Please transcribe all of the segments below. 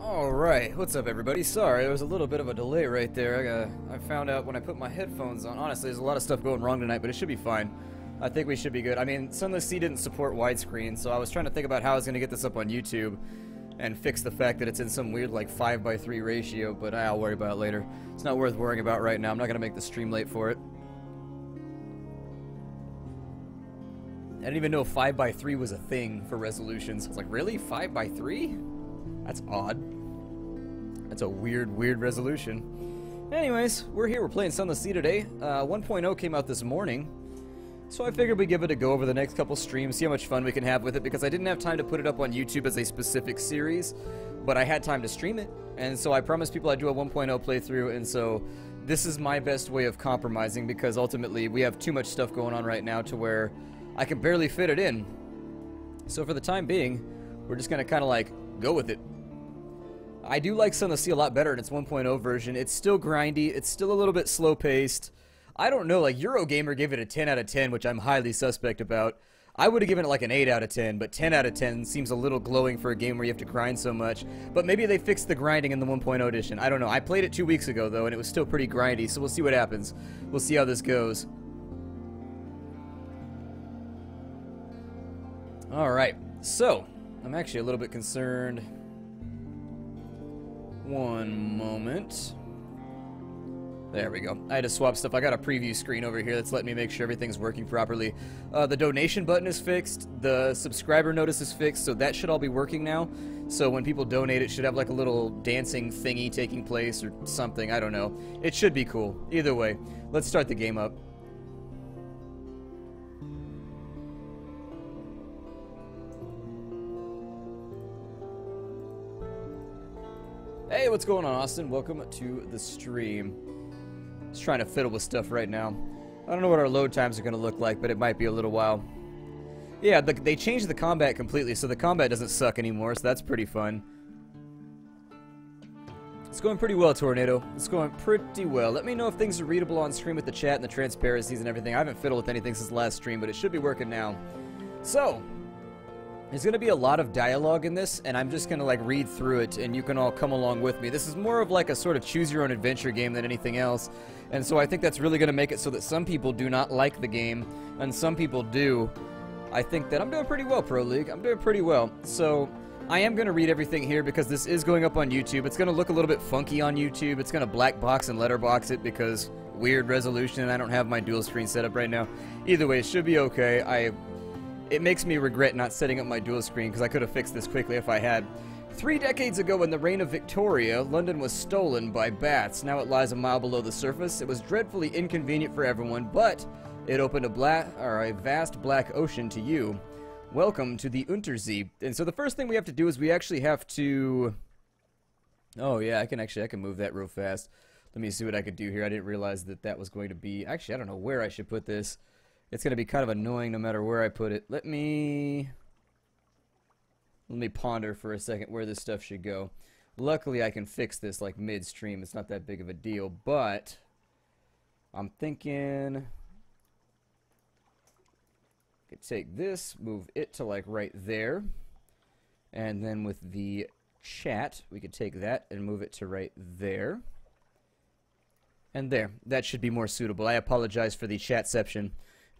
Alright, what's up everybody? Sorry, there was a little bit of a delay right there. I found out when I put my headphones on. Honestly, there's a lot of stuff going wrong tonight, but it should be fine. I think we should be good. I mean, Sunless Sea didn't support widescreen, so I was trying to think about how I was going to get this up on YouTube and fix the fact that it's in some weird, like, 5:3 ratio, but I'll worry about it later. It's not worth worrying about right now. I'm not going to make the stream late for it. I didn't even know 5:3 was a thing for resolutions. I was like, really? 5:3? That's odd. That's a weird resolution. Anyways, we're here. We're playing Sunless Sea today. 1.0 came out this morning, so I figured we'd give it a go over the next couple streams, see how much fun we can have with it, because I didn't have time to put it up on YouTube as a specific series, but I had time to stream it, and so I promised people I'd do a 1.0 playthrough, and so this is my best way of compromising, because ultimately we have too much stuff going on right now to where I can barely fit it in. So for the time being, we're just going to kind of like go with it. I do like Sunless Sea a lot better in its 1.0 version. It's still grindy. It's still a little bit slow-paced. I don't know, like Eurogamer gave it a 10 out of 10, which I'm highly suspect about. I would have given it like an 8 out of 10, but 10 out of 10 seems a little glowing for a game where you have to grind so much. But maybe they fixed the grinding in the 1.0 edition. I don't know. I played it 2 weeks ago, though, and it was still pretty grindy, so we'll see what happens. We'll see how this goes. Alright, so, I'm actually a little bit concerned. One moment. There we go. I had to swap stuff. I got a preview screen over here that's letting me make sure everything's working properly. The donation button is fixed. The subscriber notice is fixed, so that should all be working now. So when people donate, it should have like a little dancing thingy taking place or something. I don't know. It should be cool. Either way, let's start the game up. Hey, what's going on, Austin? Welcome to the stream. Just trying to fiddle with stuff right now. I don't know what our load times are going to look like, but it might be a little while. Yeah, they changed the combat completely, so the combat doesn't suck anymore, so that's pretty fun. It's going pretty well, Tornado. It's going pretty well. Let me know if things are readable on screen with the chat and the transparencies and everything. I haven't fiddled with anything since the last stream, but it should be working now. So, there's going to be a lot of dialogue in this, and I'm just going to like read through it, and you can all come along with me. This is more of like a sort of choose-your-own-adventure game than anything else, and so I think that's really going to make it so that some people do not like the game, and some people do. I think that I'm doing pretty well, Pro League. I'm doing pretty well. So, I am going to read everything here because this is going up on YouTube. It's going to look a little bit funky on YouTube. It's going to black box and letterbox it because weird resolution, and I don't have my dual screen set up right now. Either way, it should be okay. It makes me regret not setting up my dual screen because I could have fixed this quickly if I had. 3 decades ago in the reign of Victoria, London was stolen by bats. Now it lies a mile below the surface. It was dreadfully inconvenient for everyone, but it opened a vast black ocean to you. Welcome to the Untersee. And so the first thing we have to do is we actually have to... Oh yeah, I can move that real fast. Let me see what I could do here. I didn't realize that that was going to be... Actually, I don't know where I should put this. It's going to be kind of annoying no matter where I put it. Let me ponder for a second where this stuff should go. Luckily, I can fix this like midstream. It's not that big of a deal, but I'm thinking I could take this, move it to like right there, and then with the chat, we could take that and move it to right there. And there. That should be more suitable. I apologize for the chatception.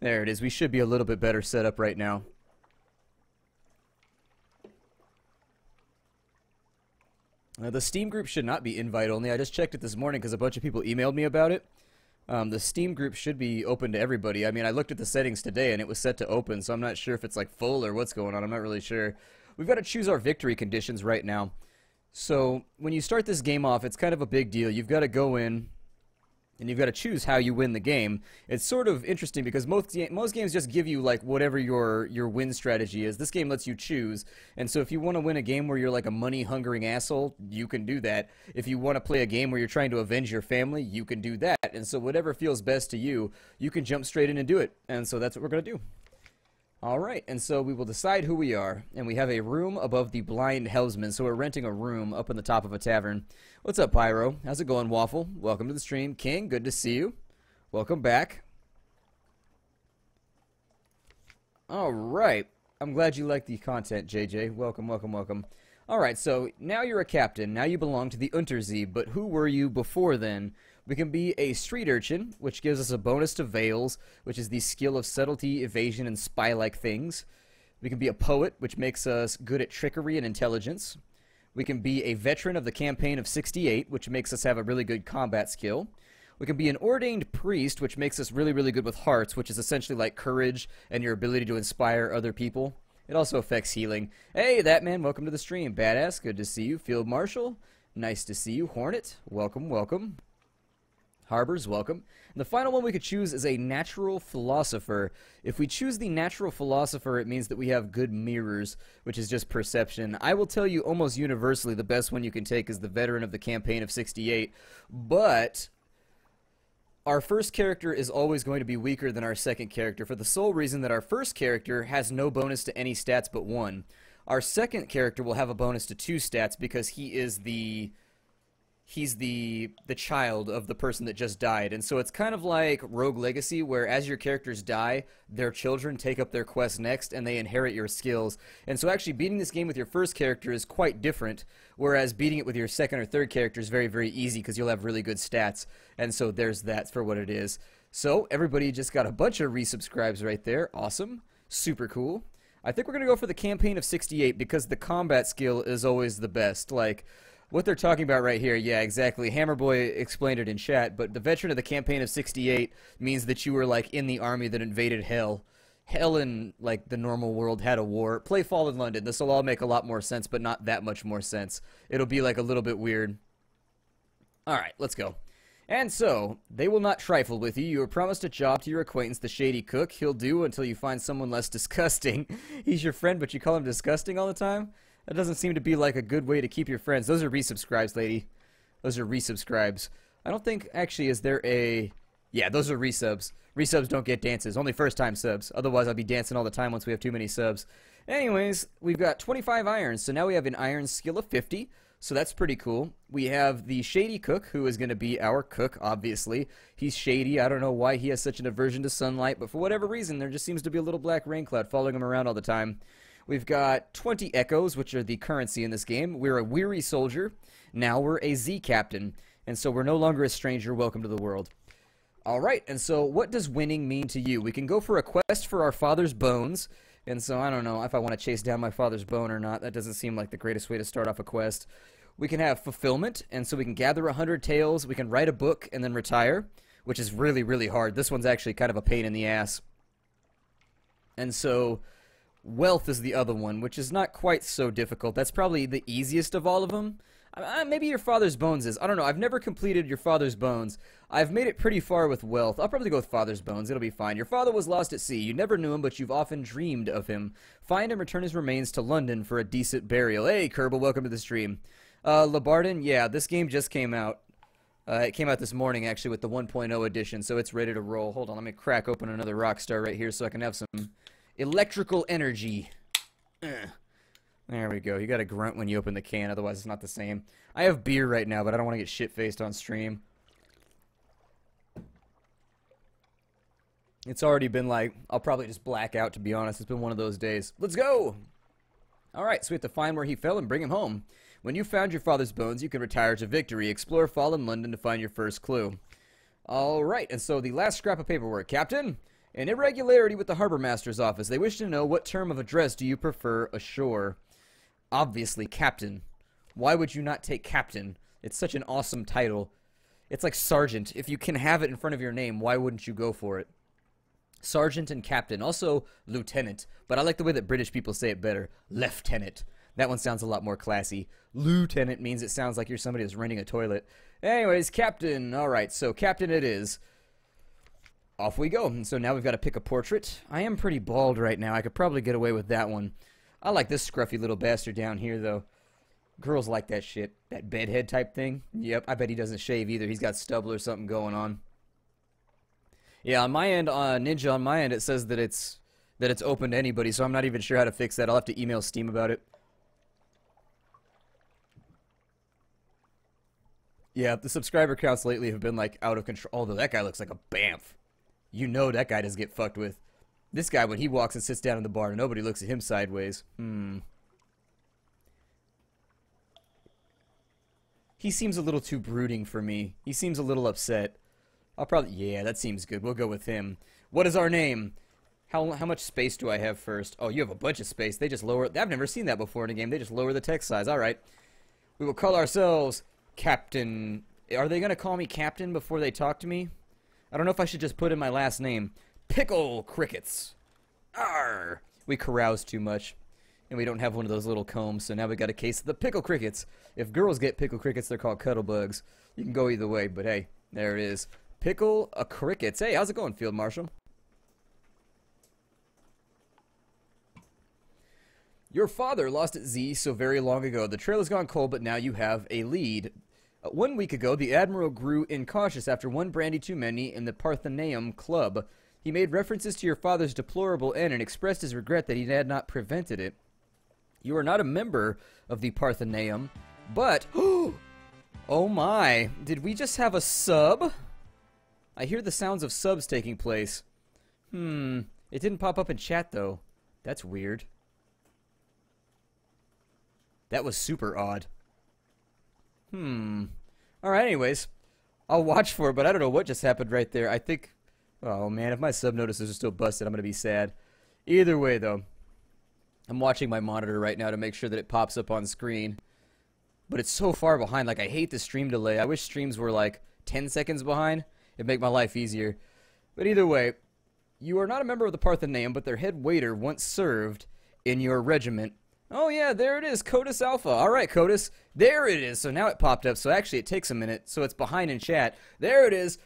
There it is. We should be a little bit better set up right now. The Steam group should not be invite only. I just checked it this morning because a bunch of people emailed me about it. The Steam group should be open to everybody. I mean, I looked at the settings today and it was set to open, so I'm not sure if it's like full or what's going on. I'm not really sure. We've got to choose our victory conditions right now. So when you start this game off, it's kind of a big deal. You've got to go in, and you've got to choose how you win the game. It's sort of interesting because most games just give you like whatever your win strategy is. This game lets you choose, and so if you want to win a game where you're like a money-hungering asshole, you can do that. If you want to play a game where you're trying to avenge your family, you can do that. And so whatever feels best to you, you can jump straight in and do it. And so that's what we're going to do. Alright, and so we will decide who we are, and we have a room above the blind helmsman, so we're renting a room up on the top of a tavern. What's up, Pyro? How's it going, Waffle? Welcome to the stream. King, good to see you. Welcome back. Alright, I'm glad you like the content, JJ. Welcome, welcome, welcome. Alright, so now you're a captain, now you belong to the Untersee, but who were you before then? We can be a street urchin, which gives us a bonus to veils, which is the skill of subtlety, evasion, and spy-like things. We can be a poet, which makes us good at trickery and intelligence. We can be a veteran of the campaign of 68, which makes us have a really good combat skill. We can be an ordained priest, which makes us really, really good with hearts, which is essentially like courage and your ability to inspire other people. It also affects healing. Hey, that man, welcome to the stream. Badass, good to see you. Field Marshal, nice to see you. Hornet, welcome, welcome. Harbors, welcome. And the final one we could choose is a natural philosopher. If we choose the natural philosopher, it means that we have good mirrors, which is just perception. I will tell you almost universally the best one you can take is the veteran of the campaign of 68, but our first character is always going to be weaker than our second character for the sole reason that our first character has no bonus to any stats but 1. Our second character will have a bonus to 2 stats because he's the child of the person that just died. And so it's kind of like Rogue Legacy, where as your characters die, their children take up their quest next, and they inherit your skills. And so actually beating this game with your first character is quite different, whereas beating it with your second or third character is very, very easy, because you'll have really good stats. And so there's that for what it is. So everybody just got a bunch of resubscribes right there. Awesome. Super cool. I think we're going to go for the campaign of 68, because the combat skill is always the best. Like, what they're talking about right here, yeah, exactly. Hammerboy explained it in chat, but the veteran of the campaign of 68 means that you were, like, in the army that invaded hell. Hell in, like, the normal world had a war. Play Fallen London. This will all make a lot more sense, but not that much more sense. It'll be, like, a little bit weird. Alright, let's go. And so, they will not trifle with you. You are promised a job to your acquaintance, the Shady Cook. He'll do until you find someone less disgusting. He's your friend, but you call him disgusting all the time? That doesn't seem to be like a good way to keep your friends. Those are resubscribes, lady. Those are resubscribes. I don't think, actually, is there a... Yeah, those are resubs. Resubs don't get dances. Only first-time subs. Otherwise, I'll be dancing all the time once we have too many subs. Anyways, we've got 25 irons. So now we have an iron skill of 50. So that's pretty cool. We have the Shady Cook, who is going to be our cook, obviously. He's shady. I don't know why he has such an aversion to sunlight, but for whatever reason, there just seems to be a little black rain cloud following him around all the time. We've got 20 echoes, which are the currency in this game. We're a weary soldier. Now we're a Z captain. And so we're no longer a stranger. Welcome to the world. Alright, and so what does winning mean to you? We can go for a quest for our father's bones. And so I don't know if I want to chase down my father's bone or not. That doesn't seem like the greatest way to start off a quest. We can have fulfillment, and so we can gather 100 tails. We can write a book and then retire, which is really, really hard. This one's actually kind of a pain in the ass. And so... wealth is the other one, which is not quite so difficult. That's probably the easiest of all of them. Maybe your father's bones is. I don't know. I've never completed your father's bones. I've made it pretty far with wealth. I'll probably go with father's bones. It'll be fine. Your father was lost at sea. You never knew him, but you've often dreamed of him. Find and return his remains to London for a decent burial. Hey, Kerbal, welcome to the stream. Labarden, yeah, this game just came out. It came out this morning, actually, with the 1.0 edition, so it's ready to roll. Hold on, let me crack open another Rockstar right here so I can have some... electrical energy. There we go. You gotta grunt when you open the can, otherwise it's not the same. I have beer right now, but I don't want to get shit-faced on stream. It's already been like, I'll probably just black out, to be honest. It's been one of those days. Let's go! Alright, so we have to find where he fell and bring him home. When you found your father's bones, you can retire to victory. Explore Fallen London to find your first clue. Alright, and so the last scrap of paperwork. Captain? An irregularity with the Harbor Master's office. They wish to know what term of address do you prefer ashore? Obviously, Captain. Why would you not take Captain? It's such an awesome title. It's like Sergeant. If you can have it in front of your name, why wouldn't you go for it? Sergeant and Captain. Also, Lieutenant. But I like the way that British people say it better. Lieutenant. That one sounds a lot more classy. Lieutenant means it sounds like you're somebody who's renting a toilet. Anyways, Captain. Alright, so Captain it is. Off we go. And so now we've got to pick a portrait. I am pretty bald right now. I could probably get away with that one. I like this scruffy little bastard down here, though. Girls like that shit. That bedhead type thing. Yep, I bet he doesn't shave either. He's got stubble or something going on. Yeah, on my end, Ninja, on my end, it says that it's open to anybody, so I'm not even sure how to fix that. I'll have to email Steam about it. Yeah, the subscriber counts lately have been, like, out of control. Although that guy looks like a bamf. You know that guy doesn't get fucked with. This guy, when he walks and sits down in the bar, nobody looks at him sideways. He seems a little too brooding for me. He seems a little upset. I'll probably... Yeah, that seems good. We'll go with him. What is our name? How much space do I have first? Oh, you have a bunch of space. They just lower... I've never seen that before in a game. They just lower the text size. All right. We will call ourselves Captain... Are they going to call me Captain before they talk to me? I don't know if I should just put in my last name. Pickle Crickets. Arr! We carouse too much. And we don't have one of those little combs, so now we got a case of the Pickle Crickets. If girls get Pickle Crickets, they're called Cuddle Bugs. You can go either way, but hey, there it is. Pickle Crickets. Hey, how's it going, Field Marshal? Your father lost at Z so very long ago. The trail has gone cold, but now you have a lead. 1 week ago, the Admiral grew incautious after one brandy too many in the Parthenaeum Club. He made references to your father's deplorable end and expressed his regret that he had not prevented it. You are not a member of the Parthenaeum, but... Oh my, did we just have a sub? I hear the sounds of subs taking place. It didn't pop up in chat, though. That's weird. That was super odd. Alright, anyways. I'll watch for it, but I don't know what just happened right there. I think... Oh, man, if my sub notices are still busted, I'm going to be sad. Either way, though. I'm watching my monitor right now to make sure that it pops up on screen. But it's so far behind. Like, I hate the stream delay. I wish streams were, like, 10 seconds behind. It'd make my life easier. But either way, you are not a member of the Parthenaeum, but their head waiter once served in your regiment. Oh, yeah, there it is. Codus Alpha. All right, Codus. There it is. So now it popped up. So actually, it takes a minute. So it's behind in chat. There it is.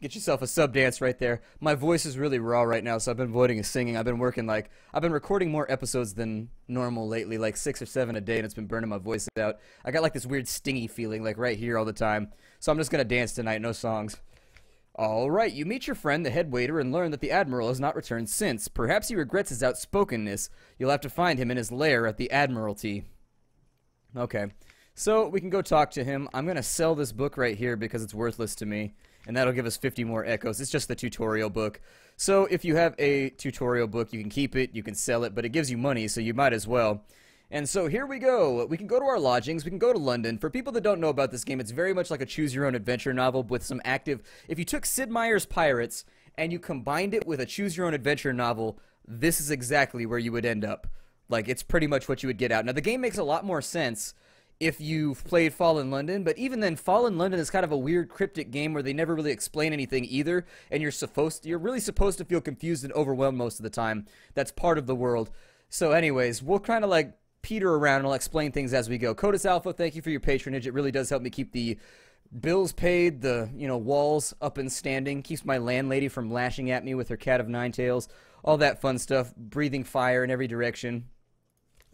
Get yourself a sub dance right there. My voice is really raw right now, so I've been avoiding singing. I've been working I've been recording more episodes than normal lately, like 6 or 7 a day, and it's been burning my voice out. I got like this weird stingy feeling, like right here all the time. So I'm just gonna dance tonight, no songs. Alright, you meet your friend, the head waiter, and learn that the Admiral has not returned since. Perhaps he regrets his outspokenness. You'll have to find him in his lair at the Admiralty. Okay, so we can go talk to him. I'm gonna sell this book right here because it's worthless to me. And that'll give us 50 more echoes. It's just the tutorial book. So if you have a tutorial book, you can keep it, you can sell it, but it gives you money, so you might as well. And so here we go. We can go to our lodgings. We can go to London. For people that don't know about this game, it's very much like a choose-your-own-adventure novel with some active... If you took Sid Meier's Pirates and you combined it with a choose-your-own-adventure novel, this is exactly where you would end up. Like, it's pretty much what you would get out. Now, the game makes a lot more sense if you've played Fallen London, but even then, Fallen London is kind of a weird, cryptic game where they never really explain anything either, and you're really supposed to feel confused and overwhelmed most of the time. That's part of the world. So anyways, we'll kind of like peter around and I'll explain things as we go. Codus Alpha, thank you for your patronage. It really does help me keep the bills paid, the, walls up and standing, keeps my landlady from lashing at me with her cat of nine tails, all that fun stuff, breathing fire in every direction.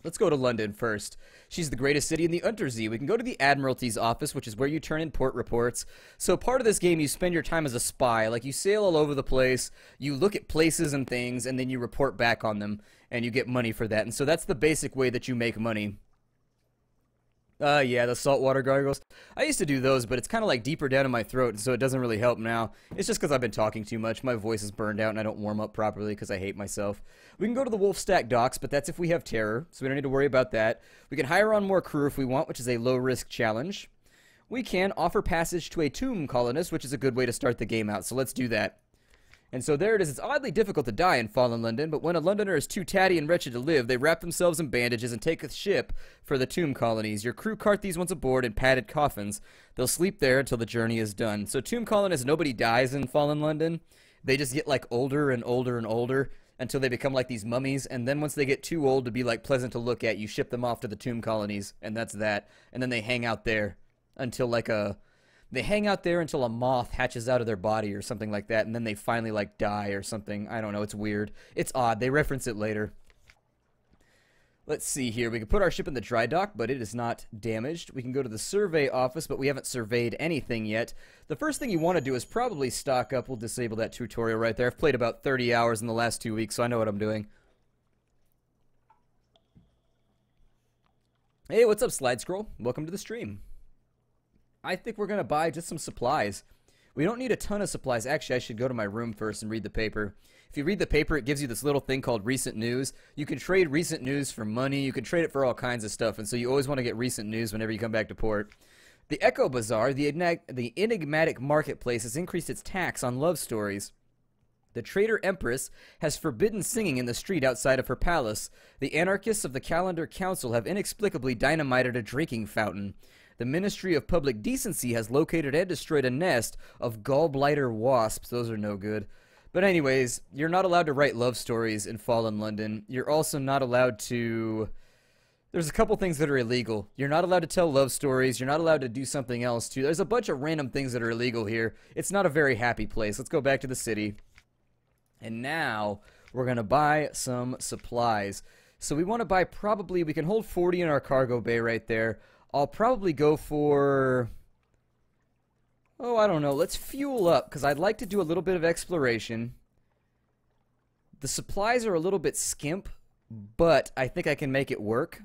Let's go to London first. She's the greatest city in the Untersee. We can go to the Admiralty's office, which is where you turn in port reports. So part of this game, you spend your time as a spy. Like, you sail all over the place, you look at places and things, and then you report back on them, and you get money for that. And so that's the basic way that you make money. Yeah, the saltwater gargles. I used to do those, but it's kind of like deeper down in my throat, so it doesn't really help now. It's just because I've been talking too much. My voice is burned out, and I don't warm up properly because I hate myself. We can go to the Wolfstack docks, but that's if we have terror, so we don't need to worry about that. We can hire on more crew if we want, which is a low-risk challenge. We can offer passage to a tomb colonist, which is a good way to start the game out, so let's do that. And so there it is. It's oddly difficult to die in Fallen London, but when a Londoner is too tatty and wretched to live, they wrap themselves in bandages and take a ship for the tomb colonies. Your crew cart these ones aboard in padded coffins. They'll sleep there until the journey is done. So tomb colonists, nobody dies in Fallen London. They just get like older and older and older, until they become like these mummies, and then once they get too old to be like pleasant to look at, you ship them off to the tomb colonies, and that's that. And then they hang out there until until a moth hatches out of their body or something like that, and then they finally like die or something. I don't know, it's weird. It's odd. They reference it later. Let's see here. We can put our ship in the dry dock, but it is not damaged. We can go to the survey office, but we haven't surveyed anything yet. The first thing you want to do is probably stock up. We'll disable that tutorial right there. I've played about 30 hours in the last 2 weeks, so I know what I'm doing. Hey, what's up, Slide Scroll? Welcome to the stream. I think we're going to buy just some supplies. We don't need a ton of supplies. Actually, I should go to my room first and read the paper. If you read the paper, it gives you this little thing called recent news. You can trade recent news for money. You can trade it for all kinds of stuff, and so you always want to get recent news whenever you come back to port. The Echo Bazaar, the enigmatic marketplace, has increased its tax on love stories. The traitor Empress has forbidden singing in the street outside of her palace. The anarchists of the Calendar Council have inexplicably dynamited a drinking fountain. The Ministry of Public Decency has located and destroyed a nest of gallbladder wasps. Those are no good. But anyways, you're not allowed to write love stories in Fallen London. You're also not allowed to... There's a couple things that are illegal. You're not allowed to tell love stories. You're not allowed to do something else too. There's a bunch of random things that are illegal here. It's not a very happy place. Let's go back to the city. And now we're going to buy some supplies. So we want to buy probably... We can hold 40 in our cargo bay right there. I'll probably go for... Oh, I don't know. Let's fuel up, because I'd like to do a little bit of exploration. The supplies are a little bit skimp, but I think I can make it work.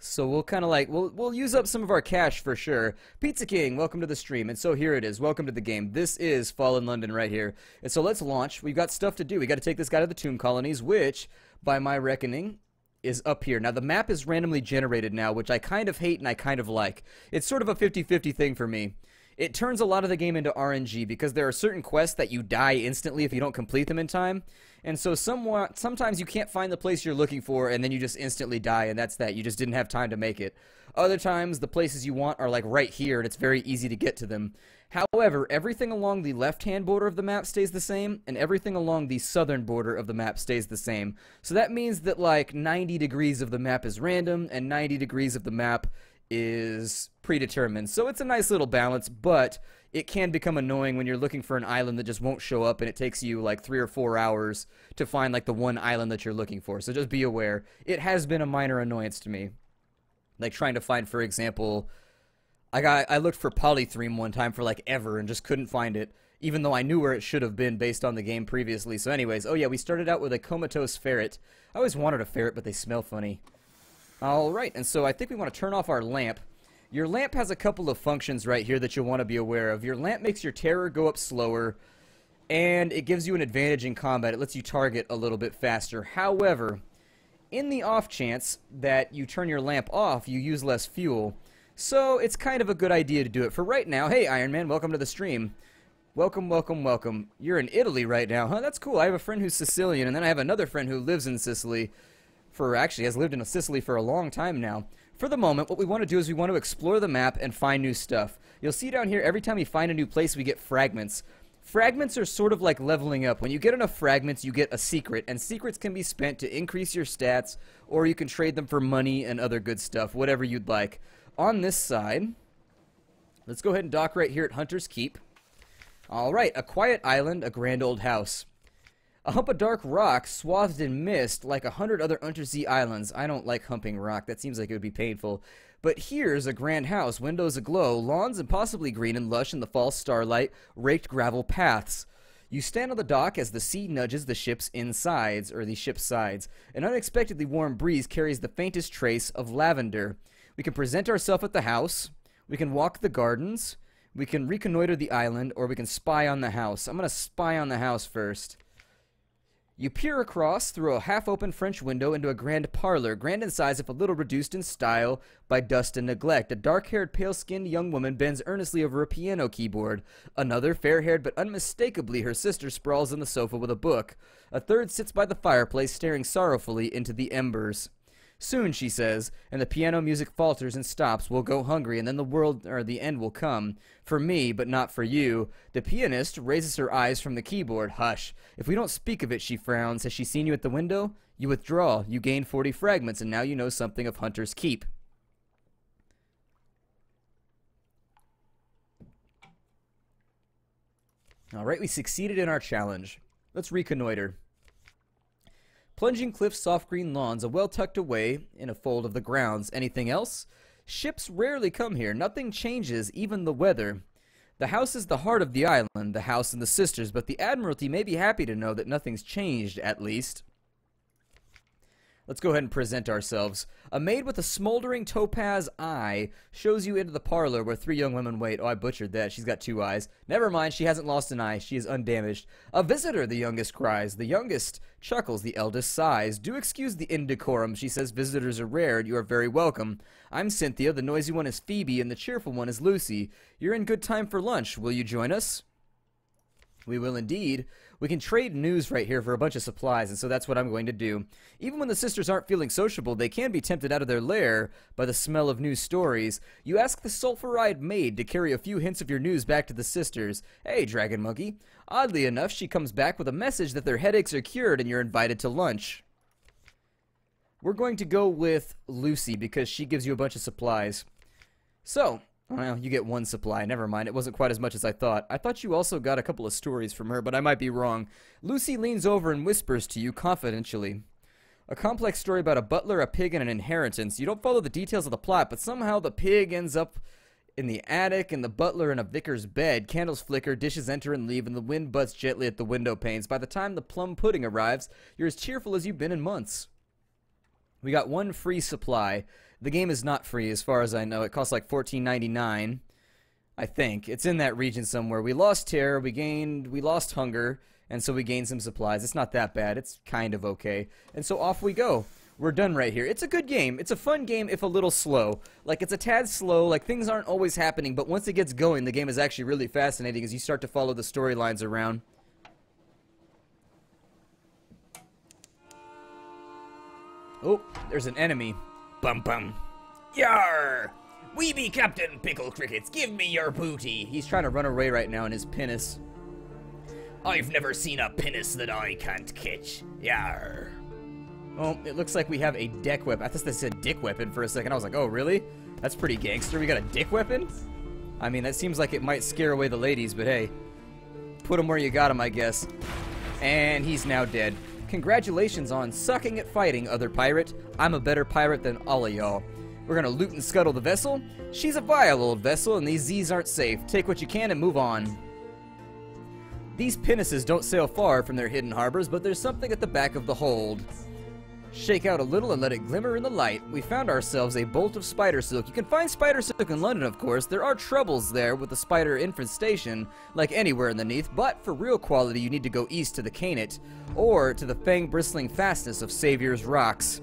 So we'll kind of like, we'll use up some of our cash for sure. Pizza King, welcome to the stream. And so here it is. Welcome to the game. This is Fallen London right here. And so let's launch. We've got stuff to do. We got to take this guy to the tomb colonies, which, by my reckoning, is up here. Now, the map is randomly generated now, which I kind of hate and I kind of like. It's sort of a 50-50 thing for me. It turns a lot of the game into RNG because there are certain quests that you die instantly if you don't complete them in time. And so sometimes you can't find the place you're looking for and then you just instantly die, and that's that. You just didn't have time to make it. Other times, the places you want are like right here and it's very easy to get to them. However, everything along the left-hand border of the map stays the same, and everything along the southern border of the map stays the same. So that means that like 90 degrees of the map is random, and 90 degrees of the map is predetermined. So it's a nice little balance, but it can become annoying when you're looking for an island that just won't show up, and it takes you like 3 or 4 hours to find like the one island that you're looking for. So just be aware. It has been a minor annoyance to me. Like trying to find, for example... I looked for Polythreme one time for like ever and just couldn't find it, even though I knew where it should have been based on the game previously. So anyways, oh yeah, we started out with a comatose ferret. I always wanted a ferret, but they smell funny. Alright, and so I think we want to turn off our lamp. Your lamp has a couple of functions right here that you'll want to be aware of. Your lamp makes your terror go up slower, and it gives you an advantage in combat. It lets you target a little bit faster. However, in the off chance that you turn your lamp off, you use less fuel. So, it's kind of a good idea to do it for right now. Hey, Iron Man, welcome to the stream. Welcome, welcome, welcome. You're in Italy right now, huh? That's cool. I have a friend who's Sicilian, and then I have another friend who lives in Sicily actually has lived in Sicily for a long time now. For the moment, what we want to do is we want to explore the map and find new stuff. You'll see down here, every time we find a new place, we get fragments. Fragments are sort of like leveling up. When you get enough fragments, you get a secret, and secrets can be spent to increase your stats, or you can trade them for money and other good stuff, whatever you'd like. On this side, let's go ahead and dock right here at Hunter's Keep. Alright, a quiet island, a grand old house. A hump of dark rock swathed in mist like 100 other Untersea islands. I don't like humping rock, that seems like it would be painful. But here's a grand house, windows aglow, lawns impossibly green and lush in the false starlight, raked gravel paths. You stand on the dock as the sea nudges the ship's insides, or the ship's sides. An unexpectedly warm breeze carries the faintest trace of lavender. We can present ourselves at the house, we can walk the gardens, we can reconnoiter the island, or we can spy on the house. I'm going to spy on the house first. You peer across through a half-open French window into a grand parlor, grand in size if a little reduced in style by dust and neglect. A dark-haired, pale-skinned young woman bends earnestly over a piano keyboard. Another, fair-haired but unmistakably her sister, sprawls on the sofa with a book. A third sits by the fireplace, staring sorrowfully into the embers. Soon, she says, and the piano music falters and stops. We'll go hungry, and then the end will come. For me, but not for you. The pianist raises her eyes from the keyboard. Hush. If we don't speak of it, she frowns. Has she seen you at the window? You withdraw. You gain 40 fragments, and now you know something of Hunter's Keep. Alright, we succeeded in our challenge. Let's reconnoiter. Plunging cliffs, soft green lawns, a well tucked away in a fold of the grounds. Anything else? Ships rarely come here. Nothing changes, even the weather. The house is the heart of the island, the house and the sisters, but the Admiralty may be happy to know that nothing's changed, at least. Let's go ahead and present ourselves. A maid with a smoldering topaz eye shows you into the parlor where 3 young women wait. Oh, I butchered that. She's got 2 eyes. Never mind, she hasn't lost an eye. She is undamaged. A visitor, the youngest cries. The youngest chuckles, the eldest sighs. Do excuse the indecorum, she says. Visitors are rare, and you are very welcome. I'm Cynthia, the noisy one is Phoebe, and the cheerful one is Lucy. You're in good time for lunch. Will you join us? We will indeed. We can trade news right here for a bunch of supplies, and so that's what I'm going to do. Even when the sisters aren't feeling sociable, they can be tempted out of their lair by the smell of new stories. You ask the sulphur-eyed maid to carry a few hints of your news back to the sisters. Hey, Dragon Monkey. Oddly enough, she comes back with a message that their headaches are cured and you're invited to lunch. We're going to go with Lucy because she gives you a bunch of supplies. So, well, you get 1 supply. Never mind. It wasn't quite as much as I thought. I thought you also got a couple of stories from her, but I might be wrong. Lucy leans over and whispers to you confidentially. A complex story about a butler, a pig, and an inheritance. You don't follow the details of the plot, but somehow the pig ends up in the attic and the butler in a vicar's bed. Candles flicker, dishes enter and leave, and the wind butts gently at the window panes. By the time the plum pudding arrives, you're as cheerful as you've been in months. We got 1 free supply. The game is not free as far as I know. It costs like $14.99. I think. It's in that region somewhere. We lost terror, we lost hunger, and so we gained some supplies. It's not that bad. It's kind of okay. And so off we go. We're done right here. It's a good game. It's a fun game if a little slow. Like, it's a tad slow. Like, things aren't always happening, but once it gets going, the game is actually really fascinating as you start to follow the storylines around. Oh, there's an enemy. Bum bum. Yar! We be Captain Pickle Crickets, give me your booty! He's trying to run away right now in his pinnace. I've never seen a pinnace that I can't catch. Yar! Oh, it looks like we have a deck weapon. I thought they said dick weapon for a second. I was like, oh, really? That's pretty gangster. We got a dick weapon? I mean, that seems like it might scare away the ladies, but hey. Put them where you got them, I guess. And he's now dead. Congratulations on sucking at fighting, other pirate. I'm a better pirate than all of y'all. We're gonna loot and scuttle the vessel. She's a vile old vessel, and these Z's aren't safe. Take what you can and move on. These pinnaces don't sail far from their hidden harbors, but there's something at the back of the hold. Shake out a little and let it glimmer in the light. We found ourselves a bolt of spider silk. You can find spider silk in London, of course. There are troubles there with the spider infestation, like anywhere in the Neath, but for real quality you need to go east to the Canet, or to the fang-bristling fastness of Savior's Rocks.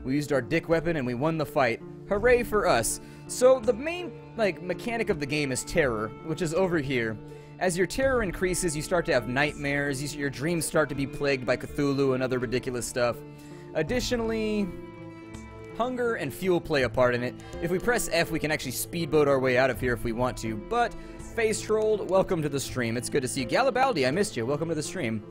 We used our dick weapon and we won the fight. Hooray for us. So the main, mechanic of the game is terror, which is over here. As your terror increases, you start to have nightmares, your dreams start to be plagued by Cthulhu and other ridiculous stuff. Additionally, hunger and fuel play a part in it. If we press F, we can actually speedboat our way out of here if we want to. But, face trolled, welcome to the stream. It's good to see you. Galibaldi, I missed you. Welcome to the stream.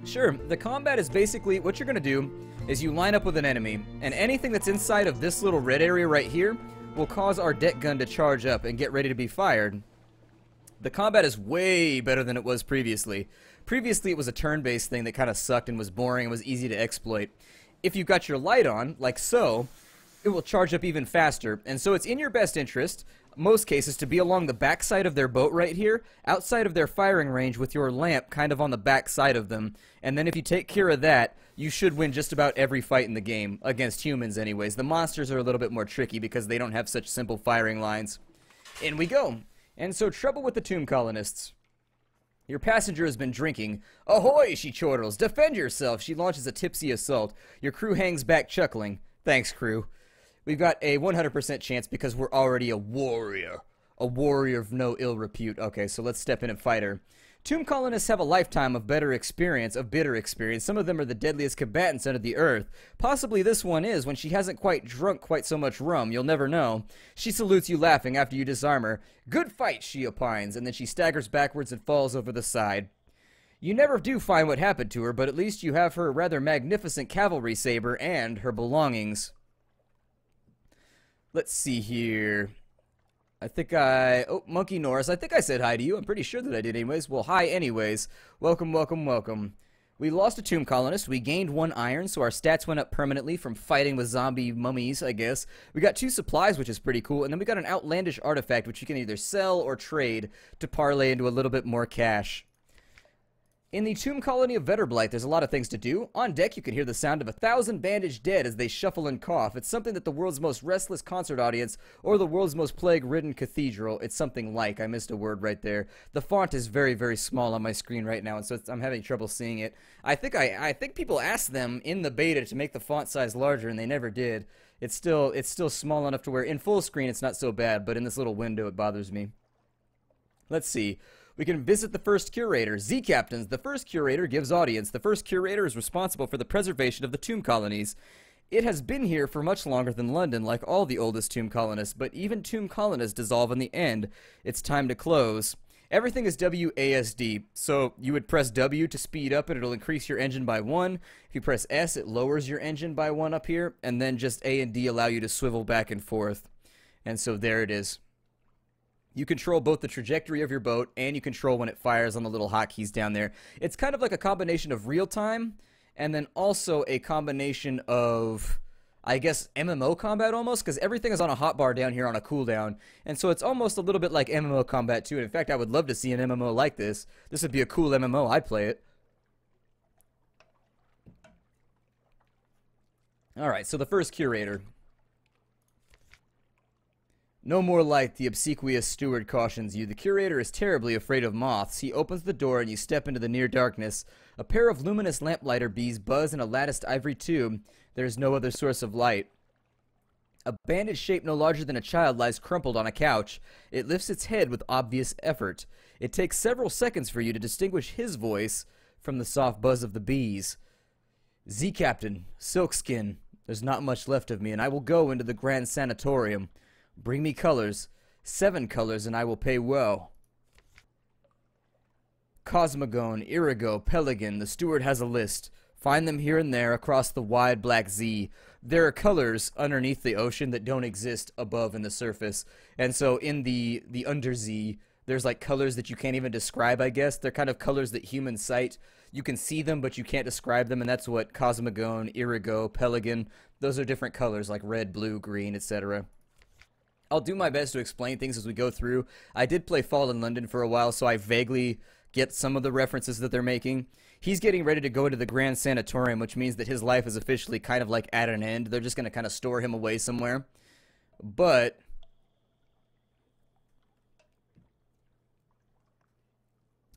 Sure, the combat is basically, what you're going to do is you line up with an enemy, and anything that's inside of this little red area right here will cause our deck gun to charge up and get ready to be fired. The combat is way better than it was previously. Previously, it was a turn-based thing that kind of sucked and was boring and was easy to exploit. If you've got your light on, like so, it will charge up even faster. And so it's in your best interest, most cases, to be along the backside of their boat right here, outside of their firing range with your lamp kind of on the back side of them. And then if you take care of that, you should win just about every fight in the game, against humans anyways. The monsters are a little bit more tricky because they don't have such simple firing lines. In we go. And so trouble with the tomb colonists. Your passenger has been drinking. Ahoy, she chortles. Defend yourself. She launches a tipsy assault. Your crew hangs back chuckling. Thanks, crew. We've got a 100% chance because we're already a warrior. A warrior of no ill repute. Okay, so let's step in and fight her. Tomb colonists have a lifetime of bitter experience. Some of them are the deadliest combatants under the earth. Possibly this one is, when she hasn't quite drunk quite so much rum. You'll never know. She salutes you laughing after you disarm her. Good fight, she opines, and then she staggers backwards and falls over the side. You never do find what happened to her, but at least you have her rather magnificent cavalry saber and her belongings. Let's see here. Oh, Monkey Norris, I think I said hi to you. I'm pretty sure that I did anyways. Well, hi anyways. Welcome, welcome, welcome. We lost a tomb colonist. We gained 1 iron, so our stats went up permanently from fighting with zombie mummies, I guess. We got 2 supplies, which is pretty cool, and then we got an outlandish artifact, which you can either sell or trade to parlay into a little bit more cash. In the tomb colony of Vetterblight, there's a lot of things to do. On deck, you can hear the sound of 1,000 bandaged dead as they shuffle and cough. It's something that the world's most restless concert audience or the world's most plague-ridden cathedral. It's something like. I missed a word right there. The font is very, very small on my screen right now, and so I'm having trouble seeing it. I think people asked them in the beta to make the font size larger, and they never did. It's still small enough to where in full screen it's not so bad, but in this little window it bothers me. Let's see. We can visit the first curator. Z-Captains, the first curator gives audience. The first curator is responsible for the preservation of the tomb colonies. It has been here for much longer than London, like all the oldest tomb colonists, but even tomb colonists dissolve in the end. It's time to close. Everything is WASD, so you would press W to speed up and it'll increase your engine by 1. If you press S, it lowers your engine by 1 up here, and then just A and D allow you to swivel back and forth. And so there it is. You control both the trajectory of your boat and you control when it fires on the little hotkeys down there. It's kind of like a combination of real-time and then also a combination of, I guess, MMO combat almost, because everything is on a hotbar down here on a cooldown. And so it's almost a little bit like MMO combat too. And in fact, I would love to see an MMO like this. This would be a cool MMO. I'd play it. Alright, so the first curator. No more light, the obsequious steward cautions you. The curator is terribly afraid of moths. He opens the door and you step into the near darkness. A pair of luminous lamplighter bees buzz in a latticed ivory tube. There is no other source of light. A bandage shape no larger than a child lies crumpled on a couch. It lifts its head with obvious effort. It takes several seconds for you to distinguish his voice from the soft buzz of the bees. Z-Captain, Silkskin, there's not much left of me, and I will go into the Grand Sanatorium. Bring me colors. 7 colors, and I will pay well. Cosmogone, Irigo, Pelican. The steward has a list. Find them here and there across the wide black Z. There are colors underneath the ocean that don't exist above in the surface. And so in the under Z, there's like colors that you can't even describe, I guess. They're kind of colors that humans sight. You can see them, but you can't describe them, and that's what Cosmogone, Irigo, Pelican, those are different colors like red, blue, green, etc. I'll do my best to explain things as we go through. I did play Fall in London for a while, so I vaguely get some of the references that they're making. He's getting ready to go into the Grand Sanatorium, which means that his life is officially kind of like at an end. They're just going to kind of store him away somewhere. But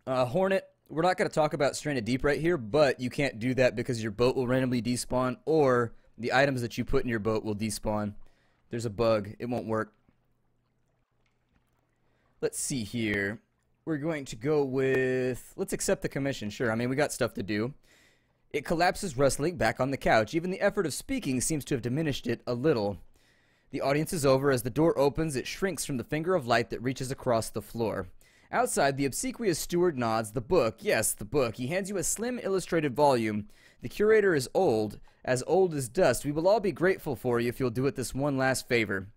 Hornet, we're not going to talk about Stranded Deep right here, but you can't do that because your boat will randomly despawn, or the items that you put in your boat will despawn. There's a bug. It won't work. Let's see here. We're going to go with... Let's accept the commission. Sure, I mean, we got stuff to do. It collapses rustling back on the couch. Even the effort of speaking seems to have diminished it a little. The audience is over. As the door opens, it shrinks from the finger of light that reaches across the floor. Outside, the obsequious steward nods. The book. Yes, the book. He hands you a slim illustrated volume. The curator is old as dust. We will all be grateful for you if you'll do it this one last favor.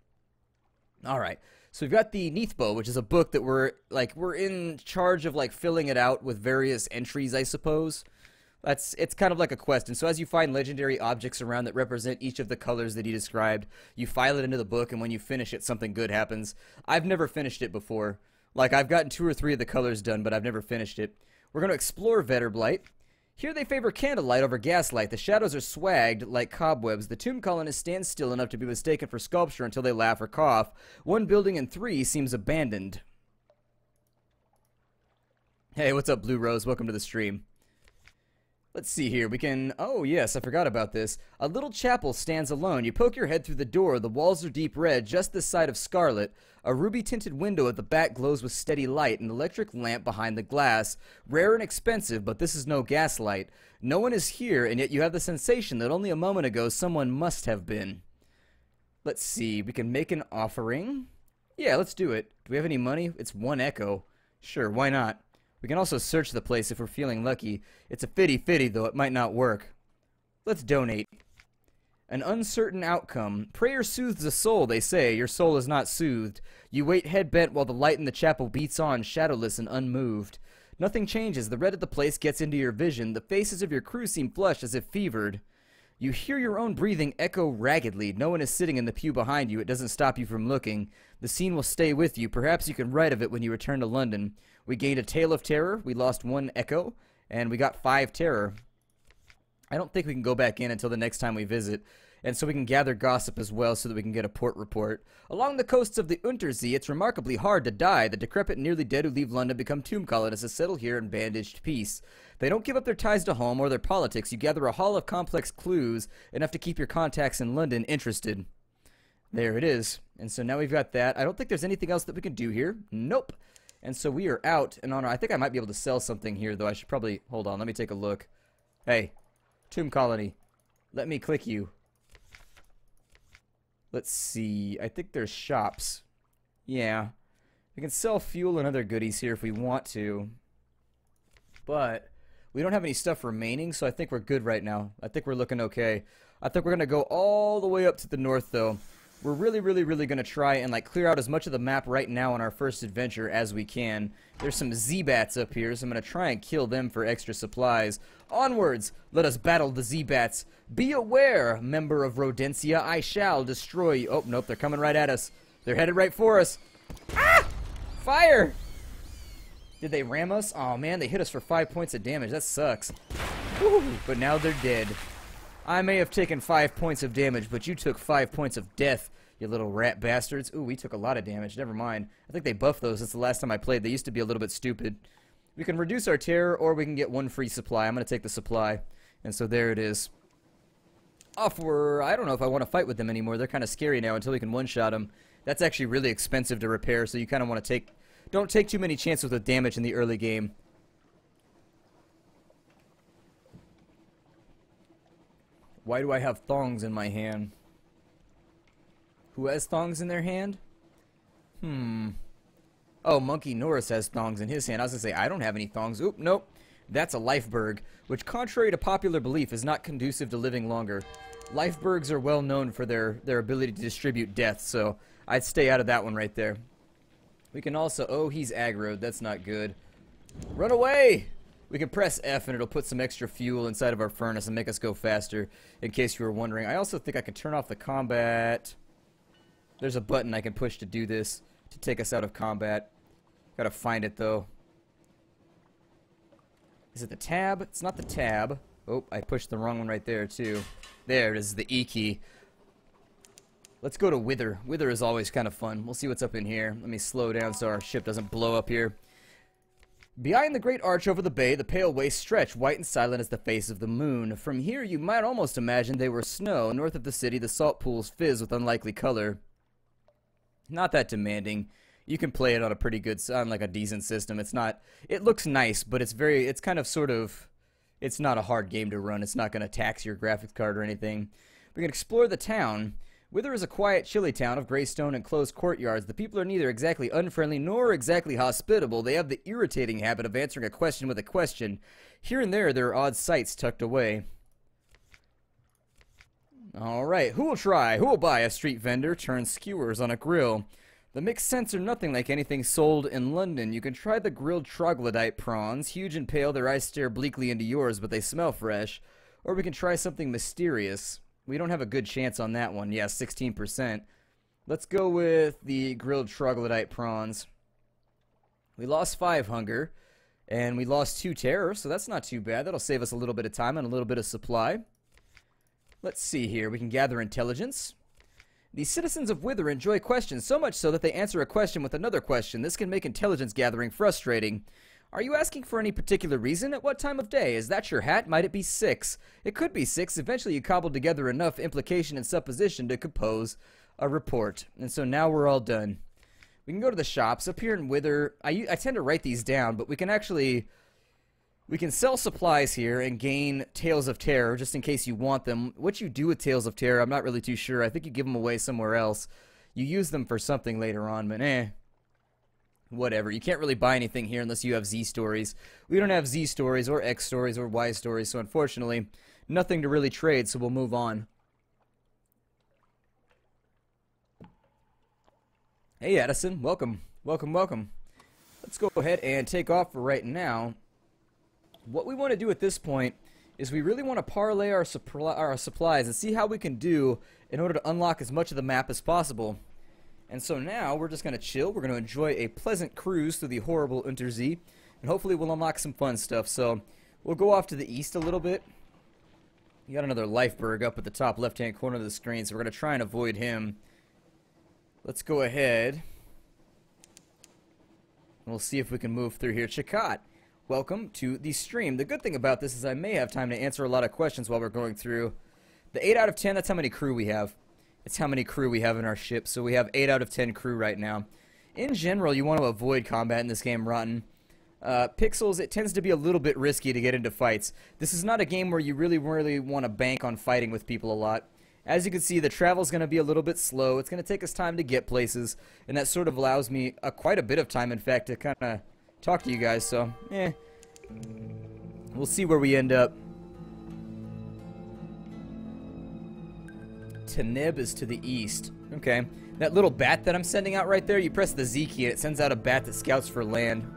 Alright. So we've got the Neathbow, which is a book that we're in charge of filling it out with various entries, I suppose. It's kind of like a quest, and so as you find legendary objects around that represent each of the colors that he described, you file it into the book, and when you finish it, something good happens. I've never finished it before. I've gotten 2 or 3 of the colors done, but I've never finished it. We're going to explore Vetterblight. Here they favor candlelight over gaslight. The shadows are swagged like cobwebs. The tomb colonists stand still enough to be mistaken for sculpture until they laugh or cough. 1 building in 3 seems abandoned. Hey, what's up, Blue Rose? Welcome to the stream. Let's see here. We can... Oh, yes, I forgot about this. A little chapel stands alone. You poke your head through the door. The walls are deep red, just this side of scarlet. A ruby-tinted window at the back glows with steady light. An electric lamp behind the glass. Rare and expensive, but this is no gaslight. No one is here, and yet you have the sensation that only a moment ago someone must have been. Let's see. We can make an offering. Yeah, let's do it. Do we have any money? It's 1 echo. Sure, why not? We can also search the place if we're feeling lucky. It's a fitty-fitty, though it might not work. Let's donate. An uncertain outcome. Prayer soothes the soul, they say. Your soul is not soothed. You wait head bent while the light in the chapel beats on, shadowless and unmoved. Nothing changes. The red of the place gets into your vision. The faces of your crew seem flushed as if fevered. You hear your own breathing echo raggedly. No one is sitting in the pew behind you. It doesn't stop you from looking. The scene will stay with you. Perhaps you can write of it when you return to London. We gained a tale of terror. We lost 1 echo. And we got 5 terror. I don't think we can go back in until the next time we visit. And so we can gather gossip as well so that we can get a port report. Along the coasts of the Untersee, it's remarkably hard to die. The decrepit and nearly dead who leave London become tomb colonists to settle here in bandaged peace. They don't give up their ties to home or their politics. You gather a haul of complex clues, enough to keep your contacts in London interested. There it is. And so now we've got that. I don't think there's anything else that we can do here. Nope. And so we are out and on our... I think I might be able to sell something here, though. I should probably... Hold on, let me take a look. Hey, tomb colony. Let me click you. Let's see. I think there's shops. Yeah. We can sell fuel and other goodies here if we want to. But we don't have any stuff remaining, so I think we're good right now. I think we're looking okay. I think we're going to go all the way up to the north, though. We're really going to try and, like, clear out as much of the map right now on our first adventure as we can. There's some Z-Bats up here, so I'm going to try and kill them for extra supplies. Onwards! Let us battle the Z-Bats. Be aware, member of Rodentia, I shall destroy you. Oh, nope, they're coming right at us. They're headed right for us. Ah! Fire! Did they ram us? Oh, man, they hit us for 5 points of damage. That sucks. Whew, but now they're dead. I may have taken 5 points of damage, but you took 5 points of death, you little rat bastards. Ooh, we took a lot of damage. Never mind. I think they buffed those since the last time I played. They used to be a little bit stupid. We can reduce our terror, or we can get 1 free supply. I'm going to take the supply. And so there it is. Off we're... I don't know if I want to fight with them anymore. They're kind of scary now until we can one-shot them. That's actually really expensive to repair, so you kind of want to take... Don't take too many chances with damage in the early game. Why do I have thongs in my hand? Who has thongs in their hand? Oh, Monkey Norris has thongs in his hand. I was going to say, I don't have any thongs. Oop, nope. That's a lifeberg, which, contrary to popular belief, is not conducive to living longer. Lifebergs are well known for their ability to distribute death, so I'd stay out of that one right there. We can also... Oh, he's aggroed. That's not good. Run away! We can press F and it'll put some extra fuel inside of our furnace and make us go faster, in case you were wondering. I also think I can turn off the combat. There's a button I can push to do this, to take us out of combat. Gotta find it, though. Is it the tab? It's not the tab. Oh, I pushed the wrong one right there, too. There it is, the E key. Let's go to Wither. Wither is always kind of fun. We'll see what's up in here. Let me slow down so our ship doesn't blow up here. Behind the great arch over the bay, the pale wastes stretch, white and silent as the face of the moon. From here, you might almost imagine they were snow. North of the city, the salt pools fizz with unlikely color. Not that demanding. You can play it on a pretty good, on like a decent system. It's not, it looks nice, but it's kind of sort of, it's not a hard game to run. It's not going to tax your graphics card or anything. We can explore the town. Wither is a quiet, chilly town of gray stone and closed courtyards. The people are neither exactly unfriendly nor exactly hospitable. They have the irritating habit of answering a question with a question. Here and there are odd sights tucked away. Alright, who will try? Who will buy? A street vendor turns skewers on a grill. The mixed scents are nothing like anything sold in London. You can try the grilled troglodyte prawns. Huge and pale, their eyes stare bleakly into yours, but they smell fresh. Or we can try something mysterious. We don't have a good chance on that one. Yeah, 16%. Let's go with the grilled troglodyte prawns. We lost 5 hunger, and we lost 2 terror, so that's not too bad. That'll save us a little bit of time and a little bit of supply. Let's see here. We can gather intelligence. The citizens of Wither enjoy questions, so much so that they answer a question with another question. This can make intelligence gathering frustrating. Are you asking for any particular reason? At what time of day? Is that your hat? Might it be 6? It could be 6. Eventually you cobbled together enough implication and supposition to compose a report. And so now we're all done. We can go to the shops. Up here in Wither, I tend to write these down, but we can actually... We can sell supplies here and gain Tales of Terror, just in case you want them. What you do with Tales of Terror, I'm not really too sure. I think you give them away somewhere else. You use them for something later on, but whatever. You can't really buy anything here unless you have Z stories. We don't have Z stories or X stories or Y stories, so unfortunately, nothing to really trade, so we'll move on. Hey, Addison. Welcome. Welcome, welcome. Let's go ahead and take off for right now. What we want to do at this point is we really want to parlay our supplies and see how we can do in order to unlock as much of the map as possible. And so now we're just going to chill. We're going to enjoy a pleasant cruise through the horrible Untersee, and hopefully we'll unlock some fun stuff. So we'll go off to the east a little bit. You got another Lifeberg up at the top left-hand corner of the screen, so we're going to try and avoid him. Let's go ahead. We'll see if we can move through here. Chakot, welcome to the stream. The good thing about this is I may have time to answer a lot of questions while we're going through. The 8 out of 10, that's how many crew we have. It's how many crew we have in our ship. So we have 8 out of 10 crew right now. In general, you want to avoid combat in this game, Rotten. Pixels, it tends to be a little bit risky to get into fights. This is not a game where you really want to bank on fighting with people a lot. As you can see, the travel's going to be a little bit slow. It's going to take us time to get places, and that sort of allows me quite a bit of time, in fact, to kind of talk to you guys. So, we'll see where we end up. Tanib is to the east. Okay. That little bat that I'm sending out right there, you press the Z key and it sends out a bat that scouts for land.